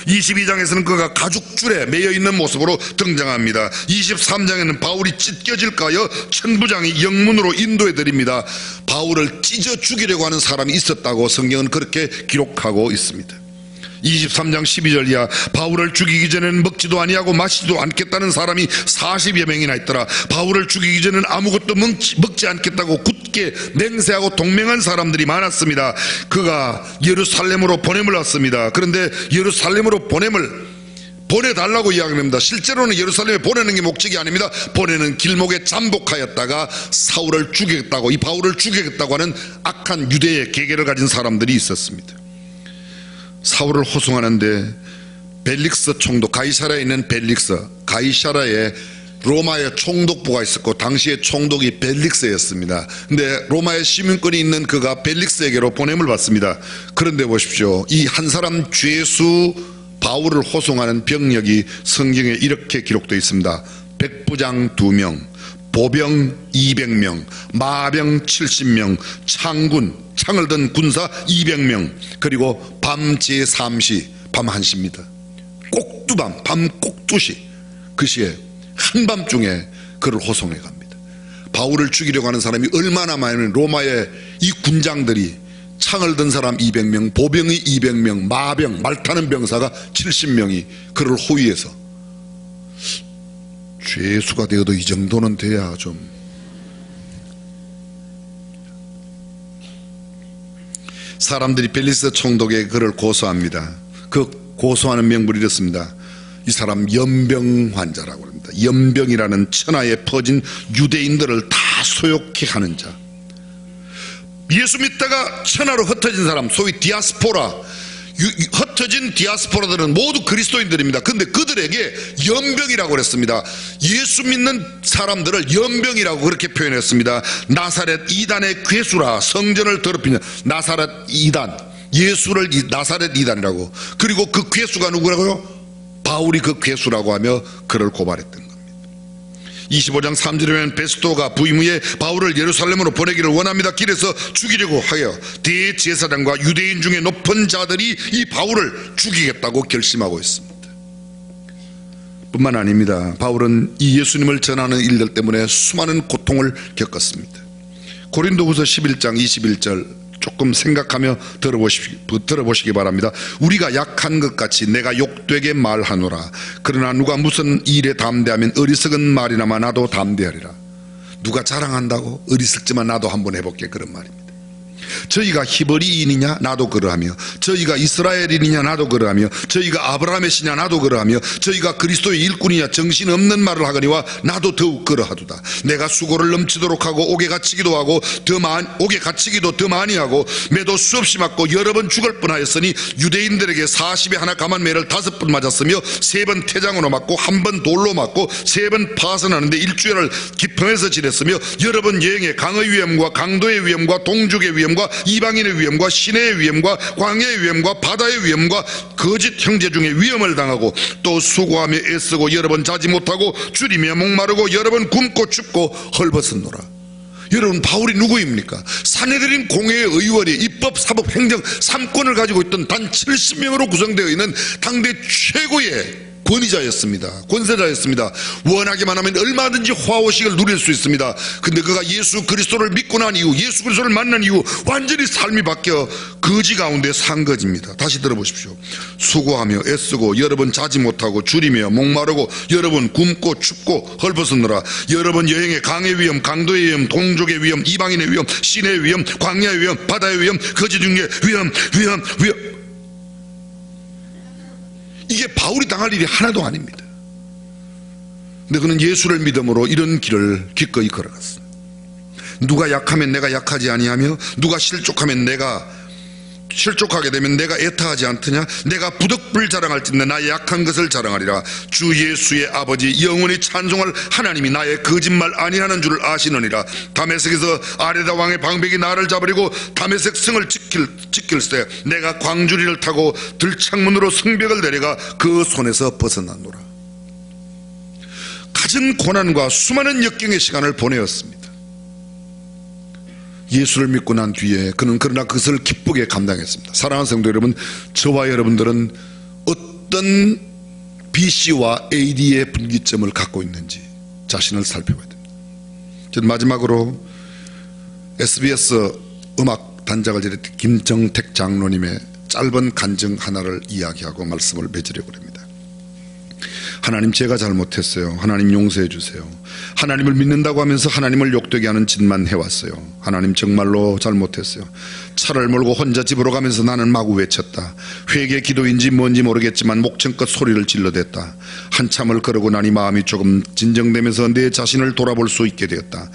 22장에서는 그가 가죽줄에 매여 있는 모습으로 등장합니다. 23장에는 바울이 찢겨질까 하여 천부장이 영문으로 인도해 드립니다. 바울을 찢어 죽이려고 하는 사람이 있었다고 성경은 그렇게 기록하고 있습니다. 23장 12절 이하 바울을 죽이기 전에는 먹지도 아니하고 마시지도 않겠다는 사람이 40여 명이나 있더라. 바울을 죽이기 전에는 아무것도 먹지 않겠다고 굳게 맹세하고 동맹한 사람들이 많았습니다. 그가 예루살렘으로 보냄을 왔습니다. 그런데 예루살렘으로 보냄을 보내달라고 이야기합니다. 실제로는 예루살렘에 보내는 게 목적이 아닙니다. 보내는 길목에 잠복하였다가 사울을 죽이겠다고, 이 바울을 죽이겠다고 하는 악한 유대의 계계를 가진 사람들이 있었습니다. 사울을 호송하는데 벨릭스 총독, 가이사라에 있는 벨릭스, 가이사라에 로마의 총독부가 있었고 당시의 총독이 벨릭스였습니다. 근데 로마의 시민권이 있는 그가 벨릭스에게로 보냄을 받습니다. 그런데 보십시오, 이 한 사람 죄수 바울을 호송하는 병력이 성경에 이렇게 기록되어 있습니다. 백부장 2명, 보병 200명, 마병 70명, 창을 든 군사 200명, 그리고 밤 제3시, 밤 1시입니다. 꼭두밤, 밤 꼭두시, 그 시에 한밤중에 그를 호송해 갑니다. 바울을 죽이려고 하는 사람이 얼마나 많으면 로마의 이 군장들이 창을 든 사람 200명, 보병이 200명, 마병, 말 타는 병사가 70명이 그를 호위해서, 죄수가 되어도 이 정도는 돼야 좀. 사람들이 벨리스 총독에게 그를 고소합니다. 그 고소하는 명분이 이렇습니다. 이 사람 연병 환자라고 합니다. 연병이라는 천하에 퍼진 유대인들을 다 소욕해 하는 자, 예수 믿다가 천하로 흩어진 사람, 소위 디아스포라, 흩어진 디아스포라들은 모두 그리스도인들입니다. 그런데 그들에게 연병이라고 그랬습니다. 예수 믿는 사람들을 연병이라고 그렇게 표현했습니다. 나사렛 이단의 괴수라, 성전을 더럽히는 나사렛 이단, 예수를 나사렛 이단이라고. 그리고 그 괴수가 누구라고요? 바울이 그 괴수라고 하며 그를 고발했던 겁니다. 25장 3절에 보면 베스토가 부임 후에 바울을 예루살렘으로 보내기를 원합니다. 길에서 죽이려고 하여 대제사장과 유대인 중에 높은 자들이 이 바울을 죽이겠다고 결심하고 있습니다. 뿐만 아닙니다. 바울은 이 예수님을 전하는 일들 때문에 수많은 고통을 겪었습니다. 고린도후서 11장 21절 조금 생각하며 들어보시기 바랍니다. 우리가 약한 것 같이 내가 욕되게 말하노라. 그러나 누가 무슨 일에 담대하면 어리석은 말이나마 나도 담대하리라. 누가 자랑한다고? 어리석지만 나도 한번 해볼게, 그런 말입니다. 저희가 히브리인이냐? 나도 그러하며, 저희가 이스라엘인이냐? 나도 그러하며, 저희가 아브라함의 씨냐? 나도 그러하며, 저희가 그리스도의 일꾼이냐? 정신없는 말을 하거니와 나도 더욱 그러하도다. 내가 수고를 넘치도록 하고 옥에 갇히기도 하고 옥에 갇히기도 더 많이 하고 매도 수없이 맞고 여러 번 죽을 뻔하였으니 유대인들에게 40에 하나 감한매를 5번 맞았으며 3번 태장으로 맞고 1번 돌로 맞고 3번 파선하는데 일주일을 기품에서 지냈으며 여러 번 여행에 강의 위험과 강도의 위험과 동족의 위험과 이방인의 위험과 시내의 위험과 광야의 위험과 바다의 위험과 거짓 형제 중에 위험을 당하고 또 수고하며 애쓰고 여러 번 자지 못하고 줄이며 목마르고 여러 번 굶고 춥고 헐벗었노라. 여러분, 바울이 누구입니까? 산헤드린 공회의 의원이 입법, 사법, 행정 3권을 가지고 있던 단 70명으로 구성되어 있는 당대 최고의 권세자였습니다. 원하기만 하면 얼마든지 화오식을 누릴 수 있습니다. 근데 그가 예수 그리스도를 믿고 난 이후, 예수 그리스도를 만난 이후 완전히 삶이 바뀌어 거지 가운데 산 것입니다. 다시 들어보십시오. 수고하며 애쓰고 여러 번 자지 못하고 줄이며 목마르고 여러 번 굶고 춥고 헐벗었노라. 여러 번 여행에 강의 위험, 강도의 위험, 동족의 위험, 이방인의 위험, 시내의 위험, 광야의 위험, 바다의 위험, 거짓 중에 위험. 이게 바울이 당할 일이 하나도 아닙니다. 근데 그는 예수를 믿음으로 이런 길을 기꺼이 걸어갔습니다. 누가 약하면 내가 약하지 아니하며, 누가 실족하면 내가 실족하게 되면 내가 애타하지 않더냐? 내가 부득불 자랑할진대 나의 약한 것을 자랑하리라. 주 예수의 아버지 영원히 찬송할 하나님이 나의 거짓말 아니하는 줄을 아시느니라. 다메섹에서 아레다 왕의 방백이 나를 잡으려고 다메섹 성을 지킬세 내가 광주리를 타고 들창문으로 성벽을 내려가 그 손에서 벗어났노라. 갖은 고난과 수많은 역경의 시간을 보내었습니다. 예수를 믿고 난 뒤에 그는 그러나 그것을 기쁘게 감당했습니다. 사랑하는 성도 여러분, 저와 여러분들은 어떤 BC와 AD의 분기점을 갖고 있는지 자신을 살펴봐야 됩니다. 저는 마지막으로 SBS 음악 단장을 지냈던 김정택 장로님의 짧은 간증 하나를 이야기하고 말씀을 맺으려고 합니다. 하나님 제가 잘못했어요. 하나님 용서해 주세요. 하나님을 믿는다고 하면서 하나님을 욕되게 하는 짓만 해왔어요. 하나님 정말로 잘못했어요. 차를 몰고 혼자 집으로 가면서 나는 마구 외쳤다. 회개 기도인지 뭔지 모르겠지만 목청껏 소리를 질러댔다. 한참을 걸어고 나니 마음이 조금 진정되면서 내 자신을 돌아볼 수 있게 되었다.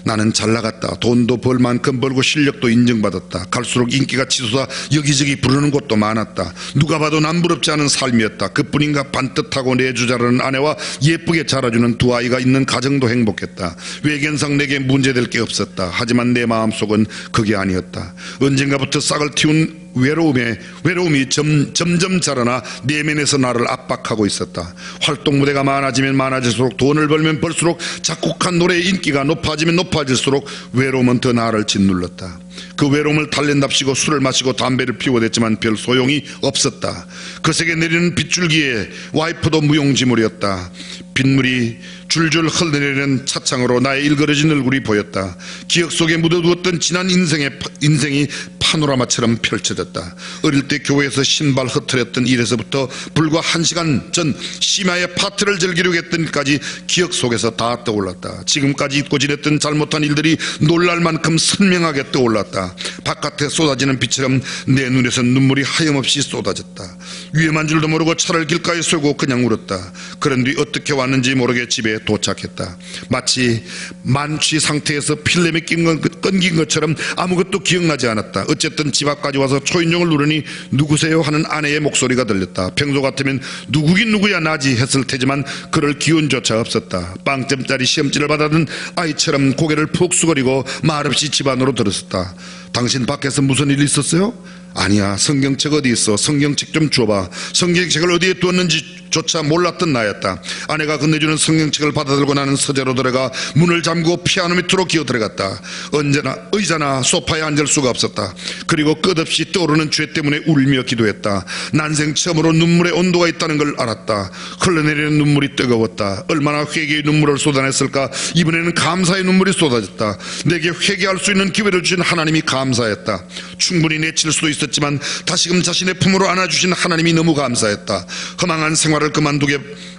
나는 잘 나갔다. 돈도 벌 만큼 벌고 실력도 인정받았다. 갈수록 인기가 치솟아 여기저기 부르는 곳도 많았다. 누가 봐도 남부럽지 않은 삶이었다. 그뿐인가 반듯하고 내주자라는 아내와 예쁘게 자라주는 두 아이가 있는 가정도 행복했다. 외견상 내게 문제될 게 없었다. 하지만 내 마음속은 그게 아니었다. 언젠가부터 싹을 틔운 외로움이 점점 자라나 내면에서 나를 압박하고 있었다. 활동 무대가 많아지면 많아질수록, 돈을 벌면 벌수록, 작곡한 노래의 인기가 높아지면 높아질수록 외로움은 더 나를 짓눌렀다. 그 외로움을 달랜답시고 술을 마시고 담배를 피워댔지만 별 소용이 없었다. 거세게 내리는 빗줄기에 와이퍼도 무용지물이었다. 빗물이 줄줄 흘러내리는 차창으로 나의 일그러진 얼굴이 보였다. 기억 속에 묻어두었던 지난 인생이 파노라마처럼 펼쳐졌다. 어릴 때 교회에서 신발 흩어렸던 일에서부터 불과 1시간 전 심야에 파티를 즐기려고 했던 일까지 기억 속에서 다 떠올랐다. 지금까지 잊고 지냈던 잘못한 일들이 놀랄 만큼 선명하게 떠올랐다. 바깥에 쏟아지는 빛처럼 내 눈에서 눈물이 하염없이 쏟아졌다. 위험한 줄도 모르고 차를 길가에 세우고 그냥 울었다. 그런 뒤 어떻게 왔는지 모르게 집에 도착했다. 마치 만취 상태에서 필름이 끊긴 것처럼 아무것도 기억나지 않았다. 어쨌든 집 앞까지 와서 초인종을 누르니 누구세요? 하는 아내의 목소리가 들렸다. 평소 같으면 누구긴 누구야 나지 했을 테지만 그럴 기운조차 없었다. 빵점짜리 시험지를 받아든 아이처럼 고개를 푹 수그리고 말없이 집 안으로 들어섰다. 당신 밖에서 무슨 일 있었어요? 아니야. 성경책 어디 있어? 성경책 좀 줘봐. 성경책을 어디에 두었는지조차 몰랐던 나였다. 아내가 건네주는 성경책을 받아들고 나는 서재로 들어가 문을 잠그고 피아노 밑으로 기어 들어갔다. 언제나 의자나 소파에 앉을 수가 없었다. 그리고 끝없이 떠오르는 죄 때문에 울며 기도했다. 난생 처음으로 눈물에 온도가 있다는 걸 알았다. 흘러내리는 눈물이 뜨거웠다. 얼마나 회개의 눈물을 쏟아냈을까. 이번에는 감사의 눈물이 쏟아졌다. 내게 회개할 수 있는 기회를 주신 하나님이 감사했다. 충분히 내칠 수도 있었지만 다시금 자신의 품으로 안아주신 하나님이 너무 감사했다. 허망한 생활을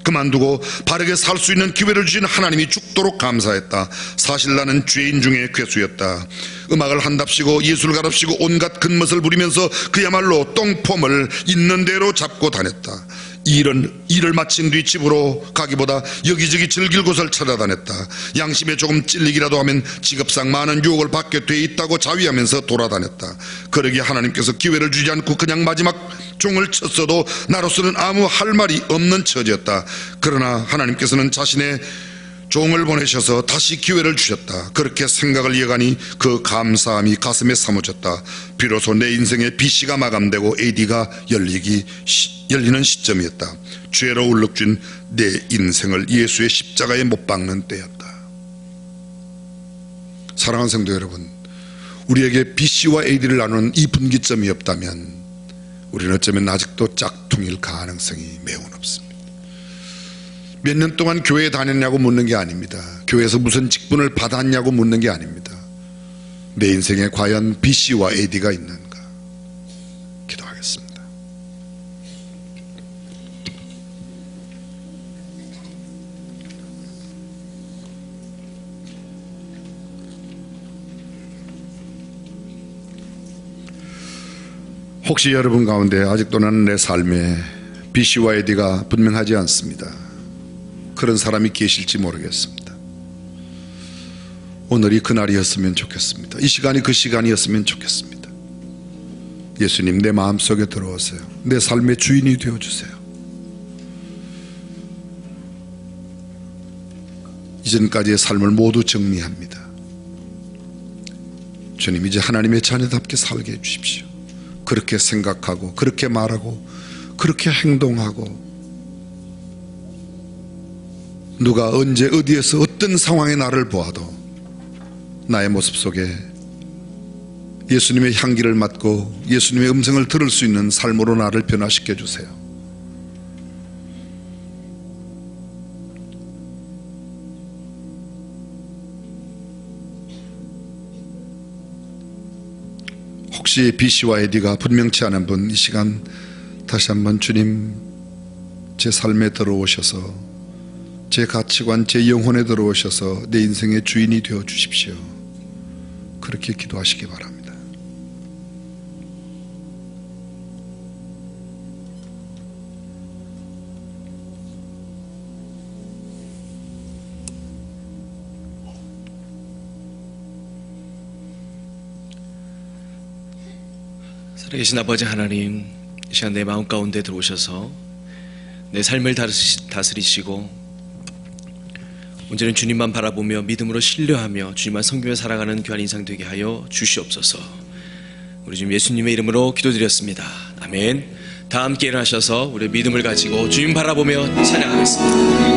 그만두고 바르게 살 수 있는 기회를 주신 하나님이 죽도록 감사했다. 사실 나는 죄인 중에 괴수였다. 음악을 한답시고 예술가랍시고 온갖 겉멋을 부리면서 그야말로 똥폼을 있는 대로 잡고 다녔다. 일을 마친 뒤 집으로 가기보다 여기저기 즐길 곳을 찾아다녔다. 양심에 조금 찔리기라도 하면 직업상 많은 유혹을 받게 돼 있다고 자위하면서 돌아다녔다. 그러기에 하나님께서 기회를 주지 않고 그냥 마지막 종을 쳤어도 나로서는 아무 할 말이 없는 처지였다. 그러나 하나님께서는 자신의 종을 보내셔서 다시 기회를 주셨다. 그렇게 생각을 이어가니 그 감사함이 가슴에 사무쳤다. 비로소 내 인생의 BC가 마감되고 AD가 열리는 시점이었다. 죄로 울룩진 내 인생을 예수의 십자가에 못 박는 때였다. 사랑하는 성도 여러분, 우리에게 BC와 AD를 나누는 이 분기점이 없다면 우리는 어쩌면 아직도 짝퉁일 가능성이 매우 높습니다. 몇 년 동안 교회에 다녔냐고 묻는 게 아닙니다. 교회에서 무슨 직분을 받았냐고 묻는 게 아닙니다. 내 인생에 과연 BC와 AD가 있는가? 기도하겠습니다. 혹시 여러분 가운데 아직도 나는 내 삶에 BC와 AD가 분명하지 않습니다. 그런 사람이 계실지 모르겠습니다. 오늘이 그날이었으면 좋겠습니다. 이 시간이 그 시간이었으면 좋겠습니다. 예수님, 내 마음속에 들어오세요. 내 삶의 주인이 되어주세요. 이전까지의 삶을 모두 정리합니다. 주님, 이제 하나님의 자녀답게 살게 해주십시오. 그렇게 생각하고 그렇게 말하고 그렇게 행동하고 누가 언제 어디에서 어떤 상황의 나를 보아도 나의 모습 속에 예수님의 향기를 맡고 예수님의 음성을 들을 수 있는 삶으로 나를 변화시켜 주세요. 혹시 BC와 AD가 분명치 않은 분, 이 시간 다시 한번 주님 제 삶에 들어오셔서 제 가치관, 제 영혼에 들어오셔서 내 인생의 주인이 되어 주십시오. 그렇게 기도하시기 바랍니다. 살아계신 아버지 하나님, 이 시간 내 마음 가운데 들어오셔서 내 삶을 다스리시고 온전히 주님만 바라보며 믿음으로 신뢰하며 주님만 섬기며 살아가는 귀한 인생 되게 하여 주시옵소서. 우리 주님 예수님의 이름으로 기도드렸습니다. 아멘. 다 함께 일어나셔서 우리의 믿음을 가지고 주님 바라보며 찬양하겠습니다.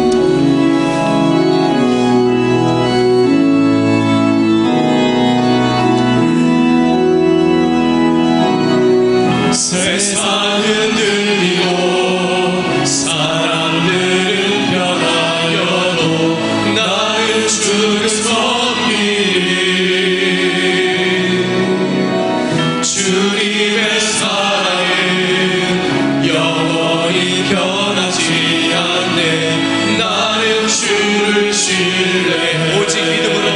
세상은 들리고 사람들은 변하여도 나는 주를 섬기리. 주님의 사랑은 영원히 변하지 않네. 나는 주를 신뢰해 오직 믿음으로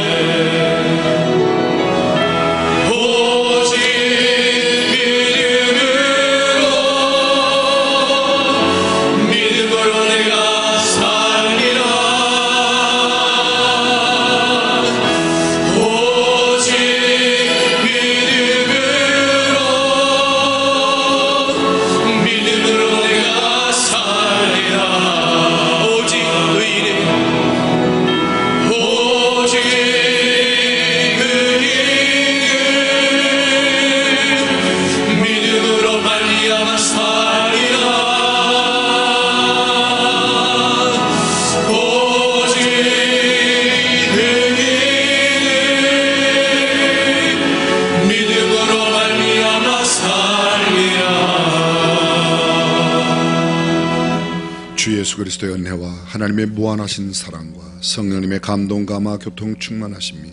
예수 그리스도의 은혜와 하나님의 무한하신 사랑과 성령님의 감동, 감화, 교통, 충만하심이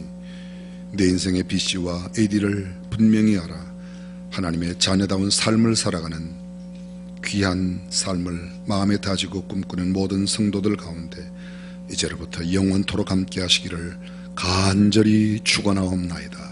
내 인생의 BC와 AD를 분명히 알아 하나님의 자녀다운 삶을 살아가는 귀한 삶을 마음에 다지고 꿈꾸는 모든 성도들 가운데 이제로부터 영원토록 함께 하시기를 간절히 축원하옵나이다.